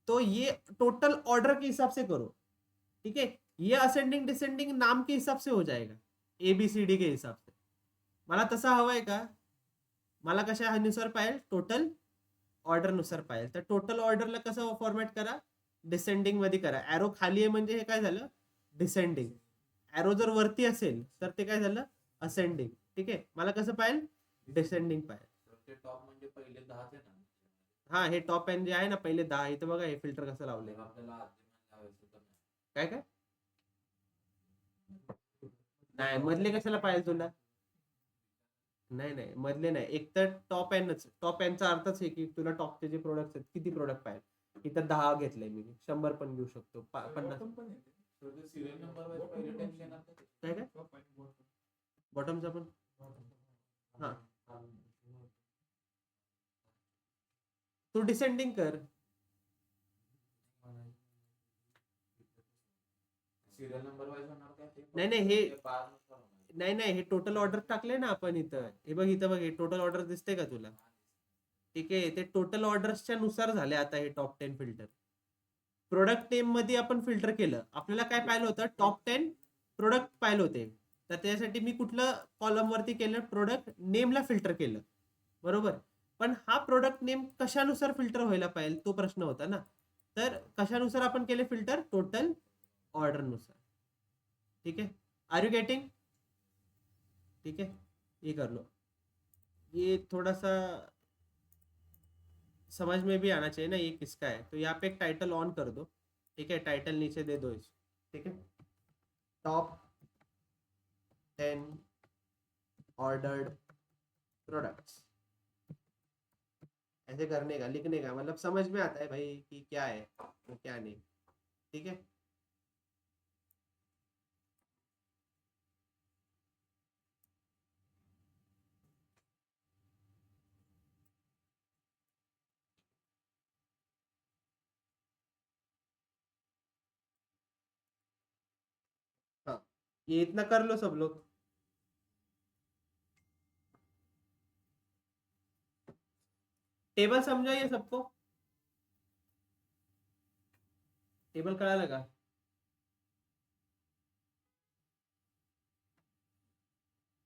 तो ये टोटल ऑर्डर के हिसाब से करो, ठीक है। ये असेंडिंग डिसेंडिंग नाम के हिसाब से हो जाएगा, ABCD के हिसाब से। मला तसा हवाय का? मला कशानुसार पाहिजे? टोटल ऑर्डर नुसार पाहिजे। तर टोटल ऑर्डरला कसं फॉर्मॅट करा? डिसेंडिंग मध्ये करा। एरो खाली आहे म्हणजे हे काय झालं? डिसेंडिंग। एरो जर वरती असेल तर ते काय झालं? असेंडिंग, ठीक आहे। मला कसं पाहिजे? डिसेंडिंग पाहिजे। टॉप म्हणजे पहिले 10 आहे ना. हा, हे टॉप एन जे आहे ना पहिले 10, इथं बघा हे फिल्टर कसं लावलंय। आपल्याला आधी लावायचं तर नाही. काय काय? नाही मधले कशाला पाहिजे तुला? नाही नाही मधले नाही, एक तर टॉप एनच। टॉप एनचा अर्थच आहे की तुला टॉपचे जे प्रोडक्ट आहेत, किती प्रोडक्ट पाहिजे। इथं 10 घेतलंय मी, 100 पण घेऊ शकतो, 50। तर ते सिरियल नंबर वाईज पहिले 10 देणार का ते? काय काय? बॉटमचा पण हा, तू डिसेंडिंग कर। सिरियल नंबर वाईज होणार का ते? नाही नाही, हे पाच नुसार होणार. नाही नाही, हे टोटल ऑर्डर टाकले ना आपण इथं। हे बघ इथं बघ, हे टोटल ऑर्डर दिसते का तुला? ठीक आहे, ते टोटल ऑर्डर्सच्या नुसार झाले आता हे टॉप 10 फिल्टर। प्रोडक्ट नेम मध्ये आपण फिल्टर केलं, आपल्याला काय पाहिलं होतं? टॉप 10 प्रोडक्ट पाहिलं होते। तर त्यासाठी मी कुठलं कॉलम वरती केलं? प्रोडक्ट नेमला फिल्टर केलं, बरोबर। पण हा प्रोडक्ट नेम कशानुसार फिल्टर व्हायला पाहिजे तो प्रश्न होता ना। तर कशानुसार आपण केले फिल्टर? टोटल ऑर्डर नुसार, ठीक है। Are you getting? ठीक है, ये कर लो। ये थोड़ा सा समझ में भी आना चाहिए ना ये किसका है। तो यहाँ पे एक टाइटल ऑन कर दो, ठीक है, टाइटल नीचे दे दो इस, ठीक है। टॉप 10 ऑर्डर्ड प्रोडक्ट्स, ऐसे करने का, लिखने का, मतलब समझ में आता है भाई कि क्या है तो क्या नहीं, ठीक है। हाँ, ये इतना कर लो सब लोग। टेबल समझा ये सबको? टेबल कळालं का?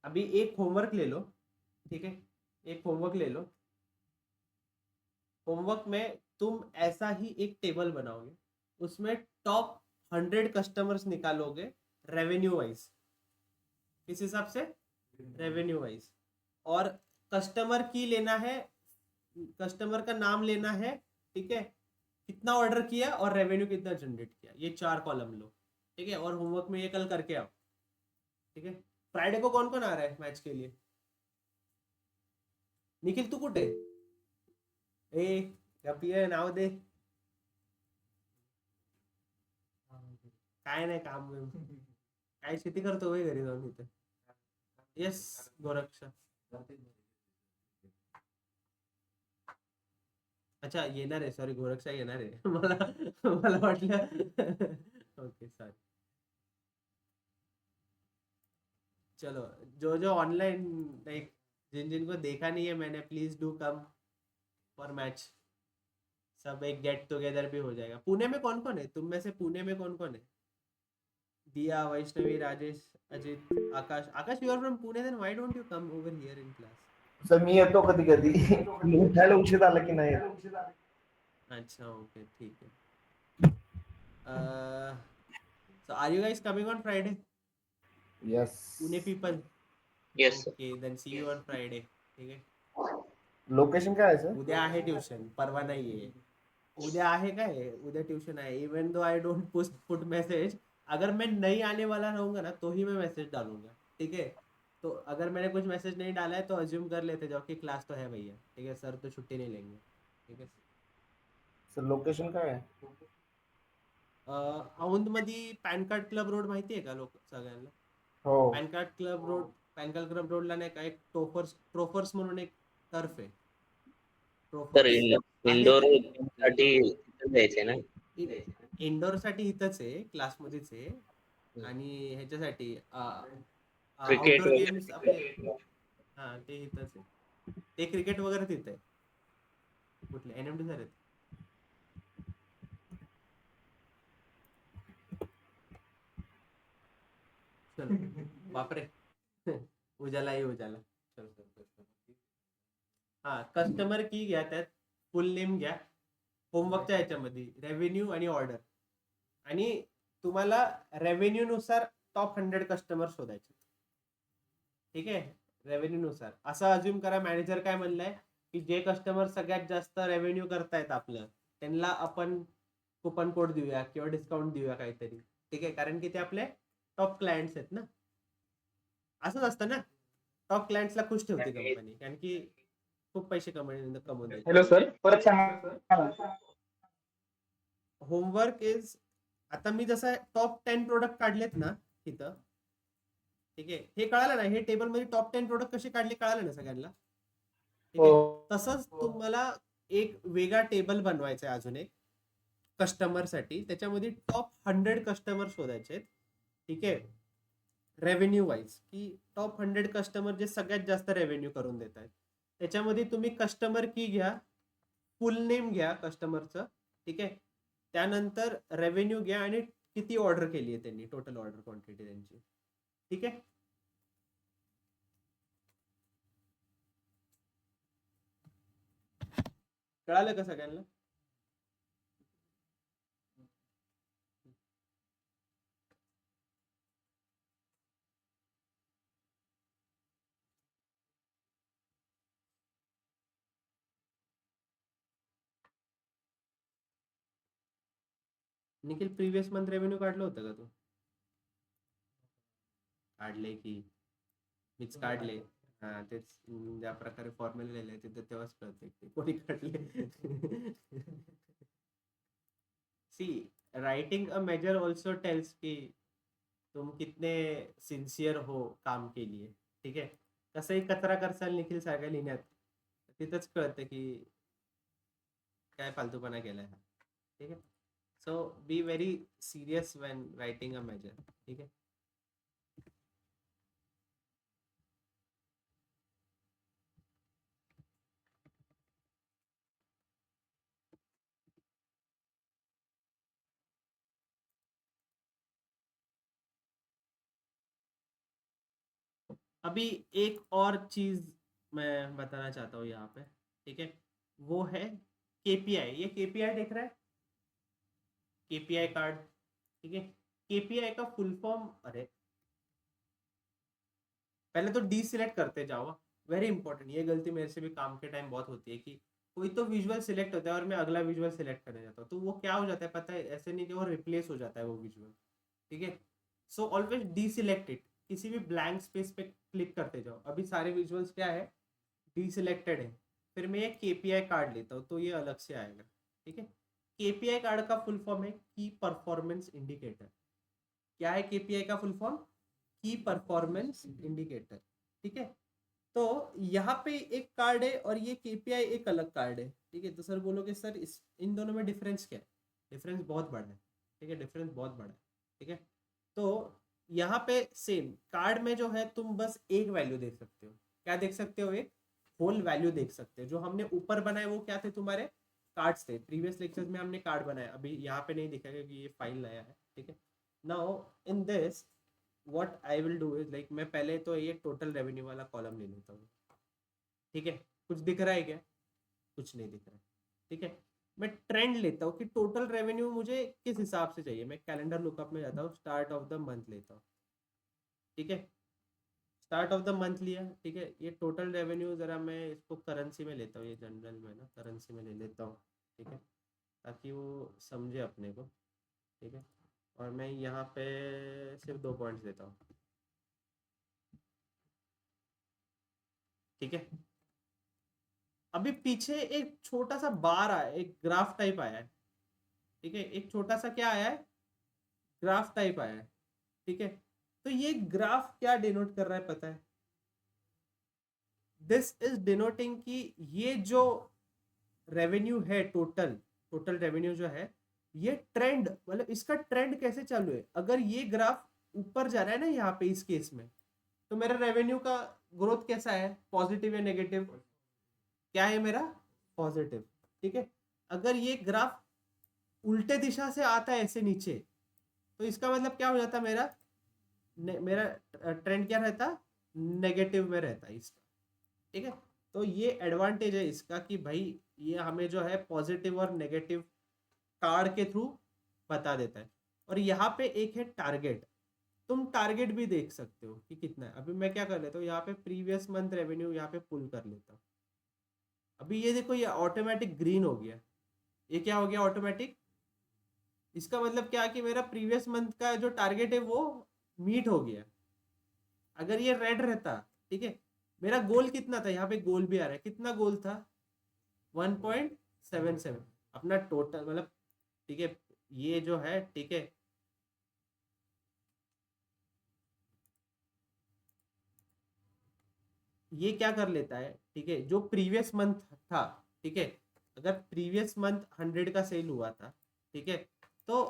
अभी एक होमवर्क ले लो, ठीक है, एक होमवर्क ले लो। होमवर्क में तुम ऐसा ही एक टेबल बनाओगे, उसमें टॉप 100 कस्टमर्स निकालोगे रेवेन्यू वाइज। किस हिसाब से? Revenue wise. और कस्टमर की लेना है, कस्टमर का नाम लेना है, ठीक है, कितना ऑर्डर किया और रेवेन्यू कितना जनरेट किया, ये 4 कॉलम लो, ठीक है, और होमवर्क में ये कल करके आओ, ठीक है। फ्राइडे को कौन कौन आ रहा है मैच के लिए? निखिल तू कुठे? ए गपिये नाव दे. काय नाही काम बिम. काय शेती करतो होय घरी जाऊन इथे? येस गोरक्ष. अच्छा येणार आहे, सॉरी गोरक्षा येणार आहे. मला वाटलं. Okay sorry. चलो जो जो ऑनलाइन लाइक जिन जिनको देखा नहीं है मैंने, please do come for match. सब एक गेट टुगेदर भी हो जाएगा. पुणे में कौन कौन है? तुम में से पुणे में कौन कौन है? Diya, Vaishnavi, Rajesh, Ajit, Akash. Akash you are from Pune, then why don't you come over here in class? Sir मी येतो कधी कधी उठायला उशीर झाला की नाही येत. अच्छा ओके ठीक है. So are you guys coming on Friday? Yes. Pune people. Yes, sir. Okay, then see you on Friday. ठीक है. लोकेशन काय आहे सर? उद्या आहे ट्यूशन, परवा नाही आहे. उद्या आहे काय? उद्या ट्यूशन आहे. Even though I don't put message, अगर मैं नहीं आने वाला रहूंगा ना तो ही मैं मैसेज डालूंगा, ठीक है. तो अगर मैंने कुछ मैसेज नहीं डाला है तो अज्यूम कर लेते जाओ कि क्लास तो है भैया, ठीक है, सर तो छुट्टी नहीं लेंगे, ठीक है. सर लोकेशन काय आहे? औंध मध्ये पॅन कार्ड क्लब रोड माहिती आहे का लोक सगळ्यांना? हो. Pan card club road, pan card club रोडला नाही का एक ट्रोफर्स म्हणून एक टर्फ आहे. तर इंडोर साठी तिथं जायचंय ना. इंडोर साठी इथंच आहे, क्लासमध्येच आहे. आणि ह्याच्यासाठी क्रिकेट आउटडोर गेम्स आपले, हा ते इथंच आहे. ते क्रिकेट वगैरे तिथे आहे. कुठले NMD सर आहेत? चलो बापरे. उजाला ही उजाला. हा कस्टमर की घ्या, त्यात फुल नेम घ्या, होमवर्कच्या ह्याच्यामध्ये रेव्हेन्यू आणि ऑर्डर, आणि तुम्हाला रेव्हेन्यू नुसार टॉप 100 कस्टमर शोधायचे, ठीक आहे. रेव्हेन्यू नुसार असं अज्युम करा, मॅनेजर काय म्हणलंय की जे कस्टमर सगळ्यात जास्त रेव्हेन्यू करतायत आपलं, त्यांना आपण कुपन कोड देऊया किंवा डिस्काउंट देऊया काहीतरी, ठीक आहे, कारण की ते आपले टॉप क्लायंट्स आहेत ना. असंच असतं ना, टॉप क्लायंट्सला खुश ठेवते कंपनी, कारण की खूप पैसे कमवून द्यायचे. हॅलो सर, परत सांगा. होमवर्क इज, आता मी जसं टॉप 10 प्रोडक्ट काढलेत ना तिथं, ठीक आहे, हे कळालं ना, हे टेबल मध्ये टॉप 10 प्रोडक्ट कसे काढले कळालं ना सगळ्यांना, ठीक आहे. तसंच तुम्हाला एक वेगळा टेबल बनवायचा आहे अजून एक कस्टमर साठी, त्याच्यामध्ये टॉप 100 कस्टमर शोधायचे, ठीक आहे, रेव्हेन्यू वाईज, की टॉप 100 कस्टमर जे सगळ्यात जास्त रेव्हेन्यू करून देत आहेत. त्याच्यामध्ये तुम्ही कस्टमर की घ्या, फुल नेम घ्या कस्टमरचं, ठीक आहे, त्यानंतर रेव्हेन्यू घ्या आणि किती ऑर्डर केली आहे त्यांनी, टोटल ऑर्डर क्वांटिटी त्यांची, ठीक आहे. कळालं का सगळ्यांना? निखिल प्रीवियस मंथ रेव्हेन्यू काढलं होतं का तू? काढले की मीच काढले. हा तेच, ज्या प्रकारे फॉर्म्युला लिहिलंय तिथे तेव्हाच कळते की कोणी काढले. See writing a major also tells कि तुम कितने सिन्सियर हो काम के लिए, ठीक आहे. कसंही कचरा करसाल निखिल सारख्या लिहिण्यात, तिथंच कळतं की काय फालतूपणा केलाय हा, ठीक आहे. So be very serious when writing a major, ठीक आहे. अभी एक और चीज मैं बताना चाहता हूँ यहाँ पे, ठीक है, वो है KPI. ये KPI देख रहा है, KPI कार्ड, ठीक है. KPI का फुल फॉर्म, अरे पहले तो डी सिलेक्ट करते जाओ, वेरी इंपॉर्टेंट, ये गलती मेरे से भी काम के टाइम बहुत होती है कि कोई तो विजुअल सिलेक्ट होता है और मैं अगला विजुअल सिलेक्ट करने जाता हूँ, तो वो क्या हो जाता है पता है, ऐसे नहीं कि वो रिप्लेस हो जाता है वो विजुअल, ठीक है। So always D select it, किसी भी ब्लैंक स्पेस पे क्लिक करते जाओ। अभी सारे विजुअल्स क्या है, डी सिलेक्टेड है, फिर मैं ये केपीआई कार्ड लेता हूँ तो ये अलग से आएगा, ठीक है। केपीआई कार्ड का फुल फॉर्म है की परफॉर्मेंस इंडिकेटर। क्या है केपीआई का फुल फॉर्म? की परफॉर्मेंस इंडिकेटर, ठीक है। तो यहाँ पे एक कार्ड है और ये केपीआई एक अलग कार्ड है, ठीक है। तो सर बोलोगे सर इस इन दोनों में डिफरेंस क्या है? डिफरेंस बहुत बड़ा है, ठीक है, डिफरेंस बहुत बड़ा है, ठीक है। तो यहाँ पे सेम कार्ड में जो है तुम बस एक वैल्यू देख सकते हो। क्या देख सकते हो? एक होल वैल्यू देख सकते हो। जो हमने ऊपर बनाए वो क्या थे? तुम्हारे कार्ड्स थे। प्रीवियस लेक्चर्स में हमने कार्ड बनाया, अभी यहाँ पे नहीं दिखाएगा क्योंकि ये फाइल नया है, ठीक है। Now in this what I will do is like, मैं पहले तो ये टोटल रेवेन्यू वाला कॉलम ले लेता हूँ, ठीक है। कुछ दिख रहा है क्या? कुछ नहीं दिख रहा है, ठीक है। मैं ट्रेंड लेता हूँ कि टोटल रेवेन्यू मुझे किस हिसाब से चाहिए। मैं कैलेंडर लुकअप में जाता हूँ, स्टार्ट ऑफ द मंथ लेता हूँ, ठीक है। स्टार्ट ऑफ द मंथ लिया, ठीक है। ये टोटल रेवेन्यू ज़रा मैं इसको करेंसी में लेता हूँ, ये जनरल में ना करेंसी में ले लेता हूँ, ठीक है, ताकि वो समझे अपने को, ठीक है। और मैं यहाँ पे सिर्फ 2 पॉइंट्स देता हूँ, ठीक है। अभी पीछे एक छोटा सा बार आया, एक ग्राफ टाइप आया है, ठीक है। एक छोटा सा क्या आया है? ग्राफ टाइप आया है, ठीक है। तो ये ग्राफ क्या डिनोट कर रहा है पता है? दिस इज डिनोटिंग कि ये जो रेवेन्यू है, टोटल रेवेन्यू जो है, ये ट्रेंड, मतलब इसका ट्रेंड कैसे चालू है। अगर ये ग्राफ ऊपर जा रहा है ना यहाँ पे इस केस में, तो मेरा रेवेन्यू का ग्रोथ कैसा है? पॉजिटिव या नेगेटिव? क्या है मेरा? पॉजिटिव, ठीक है। अगर ये ग्राफ उल्टे दिशा से आता है ऐसे नीचे, तो इसका मतलब क्या हो जाता मेरा? मेरा ट्रेंड क्या रहता? नेगेटिव में रहता है इसका, ठीक है। तो ये एडवांटेज है इसका कि भाई ये हमें जो है पॉजिटिव और नेगेटिव कार्ड के थ्रू बता देता है। और यहाँ पे एक है टारगेट, तुम टारगेट भी देख सकते हो कि कितना है। अभी मैं क्या कर लेता हूँ, यहाँ पे प्रीवियस मंथ रेवेन्यू यहाँ पे पुल कर लेता हूँ। अभी ये देखो, ये ऑटोमेटिक ग्रीन हो गया। ये क्या हो गया? ऑटोमेटिक। इसका मतलब क्या कि मेरा प्रीवियस मंथ का जो टारगेट है वो मीट हो गया। अगर ये रेड रहता, ठीक है, मेरा गोल कितना था? यहाँ पे गोल भी आ रहा है, कितना गोल था? 1.77 अपना टोटल, मतलब ठीक है, ये जो है, ठीक है, ये क्या कर लेता है, ठीक है, जो प्रीवियस मंथ था, ठीक है, अगर प्रीवियस मंथ 100 का सेल हुआ था, ठीक है, तो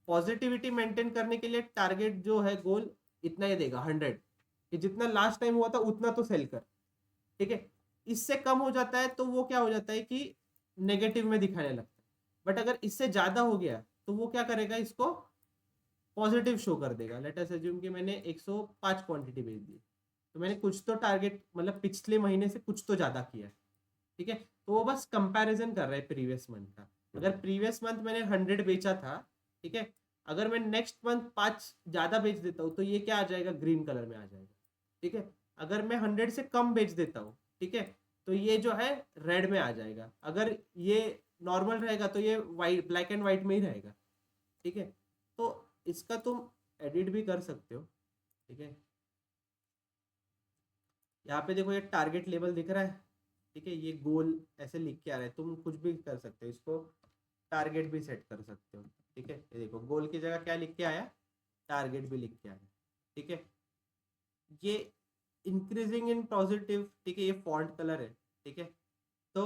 पॉजिटिविटी मेंटेन करने के लिए टारगेट जो है गोल इतना ही देगा, 100, कि जितना लास्ट टाइम हुआ था उतना तो सेल कर, ठीक है। इससे कम हो जाता है तो वो क्या हो जाता है कि नेगेटिव में दिखाने लगता है। बट अगर इससे ज्यादा हो गया तो वो क्या करेगा? इसको पॉजिटिव शो कर देगा। लेट अस अज्यूम कि मैंने 105 क्वांटिटी भेज दी, तो मैंने कुछ तो टारगेट, मतलब पिछले महीने से कुछ तो ज्यादा किया है, ठीक है। तो वो बस कंपैरिजन कर रहा है प्रीवियस मंथ का। अगर प्रीवियस मंथ मैंने 100 बेचा था, ठीक है, अगर मैं नेक्स्ट मंथ 5 ज्यादा बेच देता हूँ तो ये क्या आ जाएगा? ग्रीन कलर में आ जाएगा, ठीक है। अगर मैं 100 से कम बेच देता हूँ, ठीक है, तो ये जो है रेड में आ जाएगा। अगर ये नॉर्मल रहेगा तो ये वाइट, ब्लैक एंड वाइट में ही रहेगा, ठीक है। तो इसका तुम एडिट भी कर सकते हो, ठीक है। यहाँ पे देखो ये टारगेट लेवल दिख रहा है, ठीक है, ये गोल ऐसे लिख के आ रहा है। तुम कुछ भी कर सकते हो, इसको टारगेट भी सेट कर सकते हो, ठीक है। ये देखो गोल की जगह क्या लिख के आया? टारगेट भी लिख के आया, ठीक है। ये इंक्रीजिंग इन पॉजिटिव, ठीक है, ये फॉन्ट कलर है, ठीक है। तो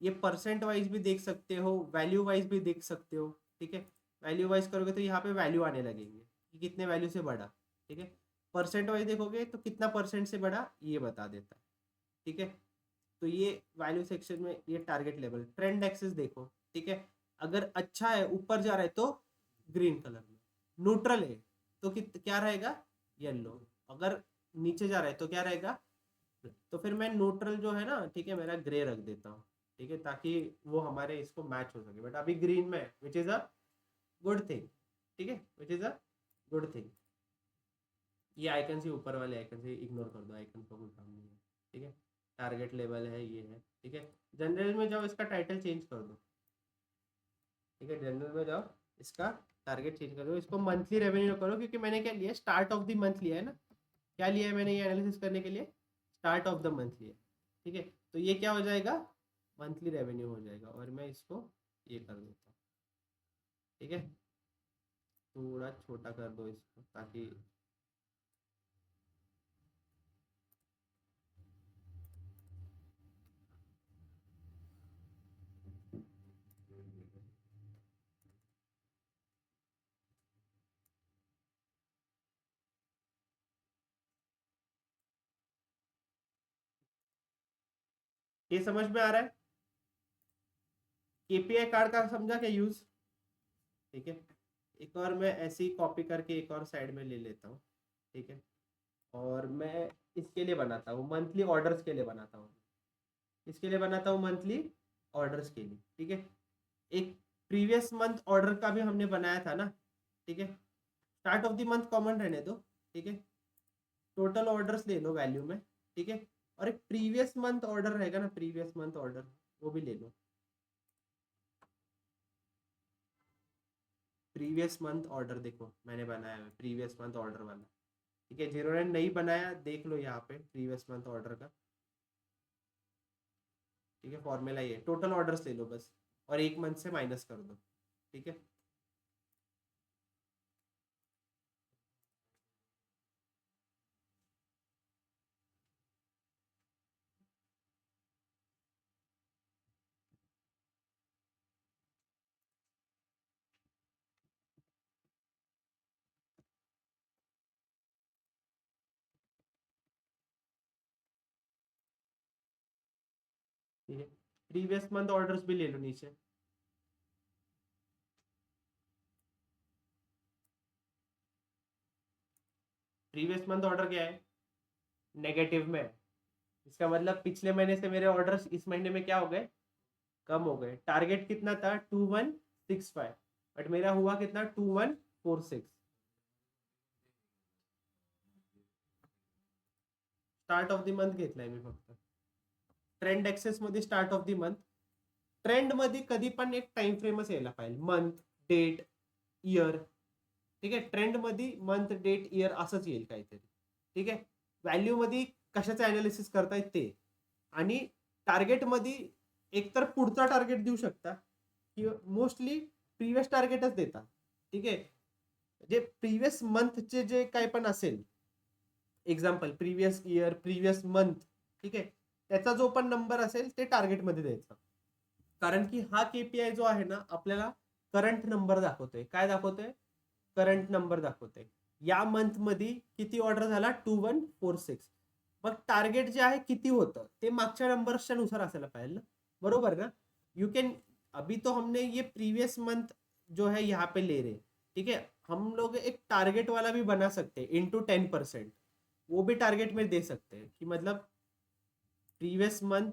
ये परसेंट वाइज भी देख सकते हो, वैल्यू वाइज भी देख सकते हो, ठीक है। वैल्यू वाइज करोगे तो यहाँ पे वैल्यू आने लगेंगे कि कितने वैल्यू से बढ़ा, ठीक है। परसेंट वाइज देखोगे तो कितना परसेंट से बढ़ा ये बता देता है, ठीक है। तो ये वैल्यू सेक्शन में ये टारगेट लेवल। ट्रेंड एक्सिस देखो, ठीक है, अगर अच्छा है, ऊपर जा रहा है तो ग्रीन कलर में, न्यूट्रल है तो क्या रहेगा? येलो। अगर नीचे जा रहा है तो क्या रहेगा? तो फिर मैं न्यूट्रल जो है ना, ठीक है, मेरा ग्रे रख देता हूँ, ठीक है, ताकि वो हमारे इसको मैच हो सके। बट अभी ग्रीन में, which is a good thing, ठीक है, which is a good thing. ये आइकन से ऊपर वाले आइकन से इग्नोर कर दो, आइकन का कोई काम नहीं है, ठीक है। टारगेट लेवल है, ये है, ठीक है। जनरल में जाओ, इसका टाइटल चेंज कर दो, ठीक है। जनरल में जाओ, इसका टारगेट चेंज कर दो, इसको मंथली रेवेन्यू करो, क्योंकि मैंने क्या लिया, स्टार्ट ऑफ द मंथ लिया है ना। क्या लिया है मैंने ये एनालिसिस करने के लिए? स्टार्ट ऑफ द मंथ लिया, ठीक है। तो ये क्या हो जाएगा, मंथली रेवेन्यू हो जाएगा। और मैं इसको ये कर देता हूँ, ठीक है। थोड़ा छोटा कर दो इसको, ताकि ये समझ में आ रहा है? केपीआई कार्ड का समझा क्या यूज, ठीक है। एक और मैं ऐसे ही कॉपी करके एक और साइड में ले लेता हूँ, ठीक है। और मैं इसके लिए बनाता हूँ, मंथली ऑर्डर्स के लिए बनाता हूँ, इसके लिए बनाता हूँ मंथली ऑर्डर्स के लिए, ठीक है। एक प्रीवियस मंथ ऑर्डर का भी हमने बनाया था ना, ठीक है। Start of the month common रहने दो, ठीक है। टोटल ऑर्डर्स ले लो वैल्यू में, ठीक है। और एक प्रीवियस मंथ ऑर्डर रहेगा ना, प्रीवियस मंथ ऑर्डर, वो भी ले लो। प्रीवियस मंथ ऑर्डर देखो मैंने बनाया है, प्रीवियस मंथ ऑर्डर वाला, ठीक है। जिन्होंने नहीं बनाया देख लो यहाँ पे प्रीवियस मंथ ऑर्डर का, ठीक है। फॉर्मूला ये टोटल ऑर्डर्स ले लो बस, और एक मंथ से माइनस कर दो, ठीक है। ठीक है, प्रीवियस मंथ ऑर्डर्स भी ले लो नीचे। प्रीवियस मंथ ऑर्डर क्या है, नेगेटिव में है। इसका मतलब पिछले महीने से मेरे ऑर्डर्स इस महीने में क्या हो गए, कम हो गए। टारगेट कितना था 2165, बट मेरा हुआ कितना 2146। स्टार्ट ऑफ द मंथ घेतलाय मी फक्त। ट्रेंड ऍक्सेस मध्ये start of the month, trend मध्ये कधी पण एक टाइम फ्रेमच यायला पाहिजे, मंथ, डेट, इयर, ठीक आहे। ट्रेंड मध्ये मंथ, डेट, इयर असंच येईल काहीतरी, ठीक आहे। व्हॅल्यू मध्ये कशाचं अनालिसिस करतायत ते, आणि टार्गेट मध्ये एकतर पुढचा टार्गेट देऊ शकता, किंवा मोस्टली प्रीवियस टार्गेटच देता, ठीक आहे। जे प्रीवियस मंथचे जे काय पण असेल, example previous year, previous month, ठीक आहे, त्याचा जो पण नंबर असेल ते टार्गेट मध्ये द्यायचा। कारण की हा केपीआय जो आहे ना, आपल्याला करंट नंबर दाखवतोय। काय दाखवतोय, करंट नंबर दाखवतोय। या मंथ मध्ये किती ऑर्डर झाला 2146, मग टार्गेट जे आहे किती होतं ते मागच्या नंबर्सच्या नुसार असायला पाहिजे ना, बरोबर ना। यू कैन, अभी तो हमने ये प्रीवियस मंथ जो है यहाँ पे ले रहे, ठीक है। हम लोग एक टारगेट वाला भी बना सकते हैं इंटू 10%, वो भी टारगेट में दे सकते हैं कि मतलब प्रीवियस मंथ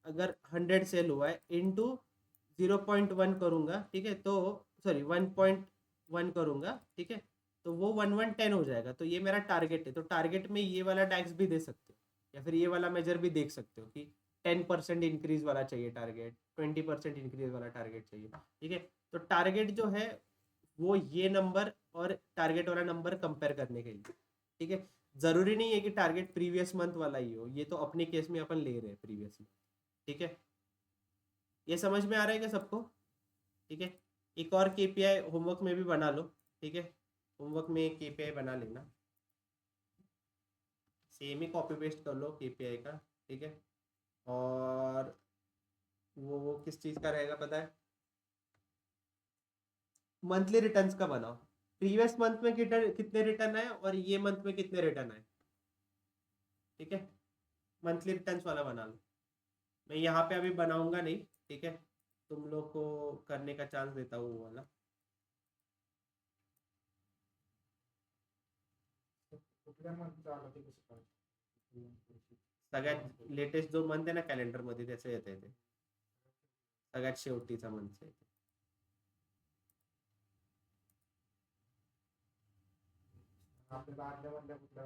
अगर 100 सेल हुआ है इंटू 0.1 करूंगा, ठीक है, तो सॉरी 1.1 करूंगा, ठीक है, तो वो 1110 हो जाएगा। तो ये मेरा टारगेट है, तो टारगेट में ये वाला टैक्स भी दे सकते हो, या फिर ये वाला मेजर भी देख सकते हो कि 10% इंक्रीज वाला चाहिए टारगेट, 20% इंक्रीज वाला टारगेट चाहिए, ठीक है। तो टारगेट जो है वो ये नंबर और टारगेट वाला नंबर कंपेयर करने के लिए, ठीक है। जरूरी नहीं है कि टारगेट प्रीवियस मंथ वाला ही हो, ये तो अपने केस में अपन ले रहे हैं प्रीवियस मंथ, ठीक है। ये समझ में आ रहा है क्या सबको, ठीक है। एक और केपीआई होमवर्क में भी बना लो, ठीक है। होमवर्क में एक केपीआई बना लेना, सेम ही कॉपी पेस्ट कर लो केपीआई का, ठीक है। और वो किस चीज़ का रहेगा पता है, मंथली रिटर्न्स का बनाओ। प्रीवियस मंथ में कितने रिटर्न आए और ये मंथ में कितने रिटर्न आए, ठीक है। मंथली रिटर्न्स वाला बना लो। मैं यहाँ पे अभी बनाऊंगा नहीं, ठीक है, तुम लोग को करने का चांस देता हूँ वो वाला। कुठल्या मंथचं आलं ते कसं कळतं? सगळ्यात लेटेस्ट जो मंथ आहे ना कॅलेंडर मध्ये, त्याचं येत आहे ते सगळ्यात शेवटीचा मंथ आहे। आपल्याला आदल्या कुठल्या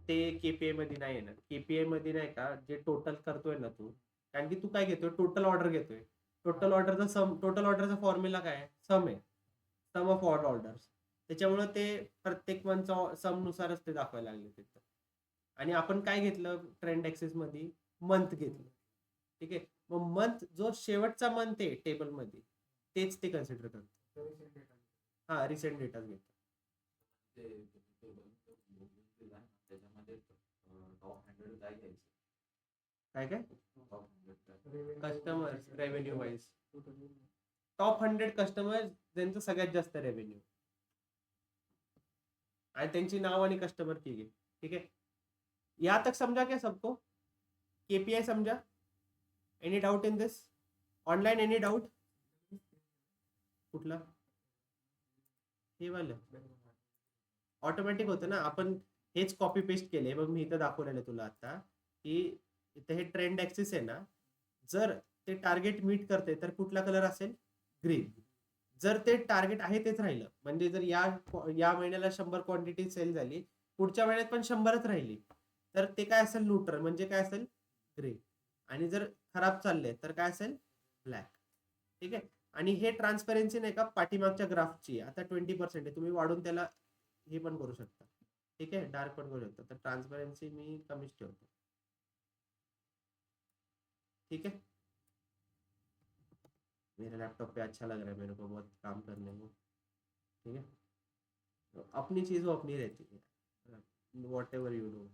ते केपीआय मध्ये नाही येणार. केपीआय मध्ये नाही का जे टोटल करतोय ना तू, कारण की तू काय घेतोय, टोटल ऑर्डर घेतोय. टोटल ऑर्डरचा फॉर्म्युला काय आहे, सम आहे, सम ऑफ ऑल ऑर्डर्स. त्याच्यामुळे ते प्रत्येक मंथचा सम नुसारच ते दाखवायला लागले तिथं. आणि आपण काय घेतलं ट्रेंड ऍक्सेस मध्ये, मंथ घेतलं. ठीक आहे, मग मंथ जो शेवटचा मंथ आहे टेबल मध्ये तेच ते कन्सिडर करतात. हा, रिसेंट डेटा घेतात. ते table दिला ना, त्याच्यामध्ये टॉप 100 काय घ्यायचं? काय काय top 100 customers revenue wise, top 100 customers ज्यांचं सगळ्यात जास्त रेव्हेन्यू आणि त्यांची नाव आणि कस्टमर की घे. ठीक है, यहाँ तक समझा क्या सबको? केपीआई समझा? Any doubt in this? Online any doubt? कुठला? हे वालं ऑटोमॅटिक होतं ना, आपण हेच कॉपी पेस्ट केले. मग मी इथं दाखवलेलं तुला आता की इथं हे ट्रेंड ऍक्सिस आहे ना, जर ते टार्गेट मीट करते तर कुठला कलर असेल, ग्रीन. जर ते टार्गेट आहे तेच राहिलं, म्हणजे जर या महिन्याला 100 क्वांटिटी सेल झाली, पुढच्या महिन्यात पण 100च राहिली, तर ते काय असेल, न्यूट्रल, म्हणजे काय असेल, ग्रे. आणि जर खराब चालले तर काय असेल, ब्लॅक. ठीक आहे, आणि हे ट्रान्सपरन्सी नाही का पाठीमागच्या ग्राफची आता 20% आहे. तुम्ही वाढून त्याला हे पण करू शकता. ठीक आहे, डार्क पण करू शकता. तर ट्रान्सपरन्सी मी कमीच ठेवतो. ठीक है, मेरे लैपटॉप पे अच्छा लग रहा है, मेरे को बहुत काम करने में. ठीक है, तो अपनी चीज वो अपनी रहती है, वॉट एवर यू डू.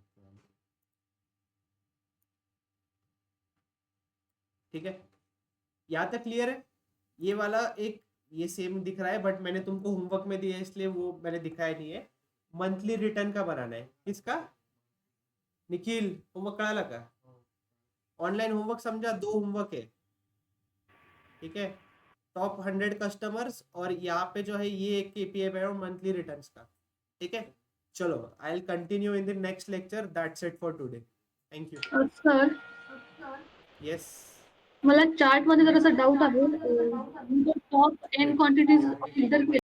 ठीक है, यहाँ तक क्लियर है? ये वाला एक ये सेम दिख रहा है, बट मैंने तुमको होमवर्क में दिया है इसलिए वो मैंने दिखाया नहीं है. मंथली रिटर्न का बनाना है. किसका? निखिल, होमवर्क कळाला का? ऑनलाइन होमवर्क समझा? 2 होमवर्क है. ठीक है, टॉप 100 कस्टमर्स और यहाँ पे जो है ये एक केपीआई है मंथली रिटर्न्स का. ठीक है, चलो I will continue in the next lecture. That's it for today. Thank you. Sir, yes, मला चार्ट मध्ये जरासा डाऊट आहे. Top N quantities filter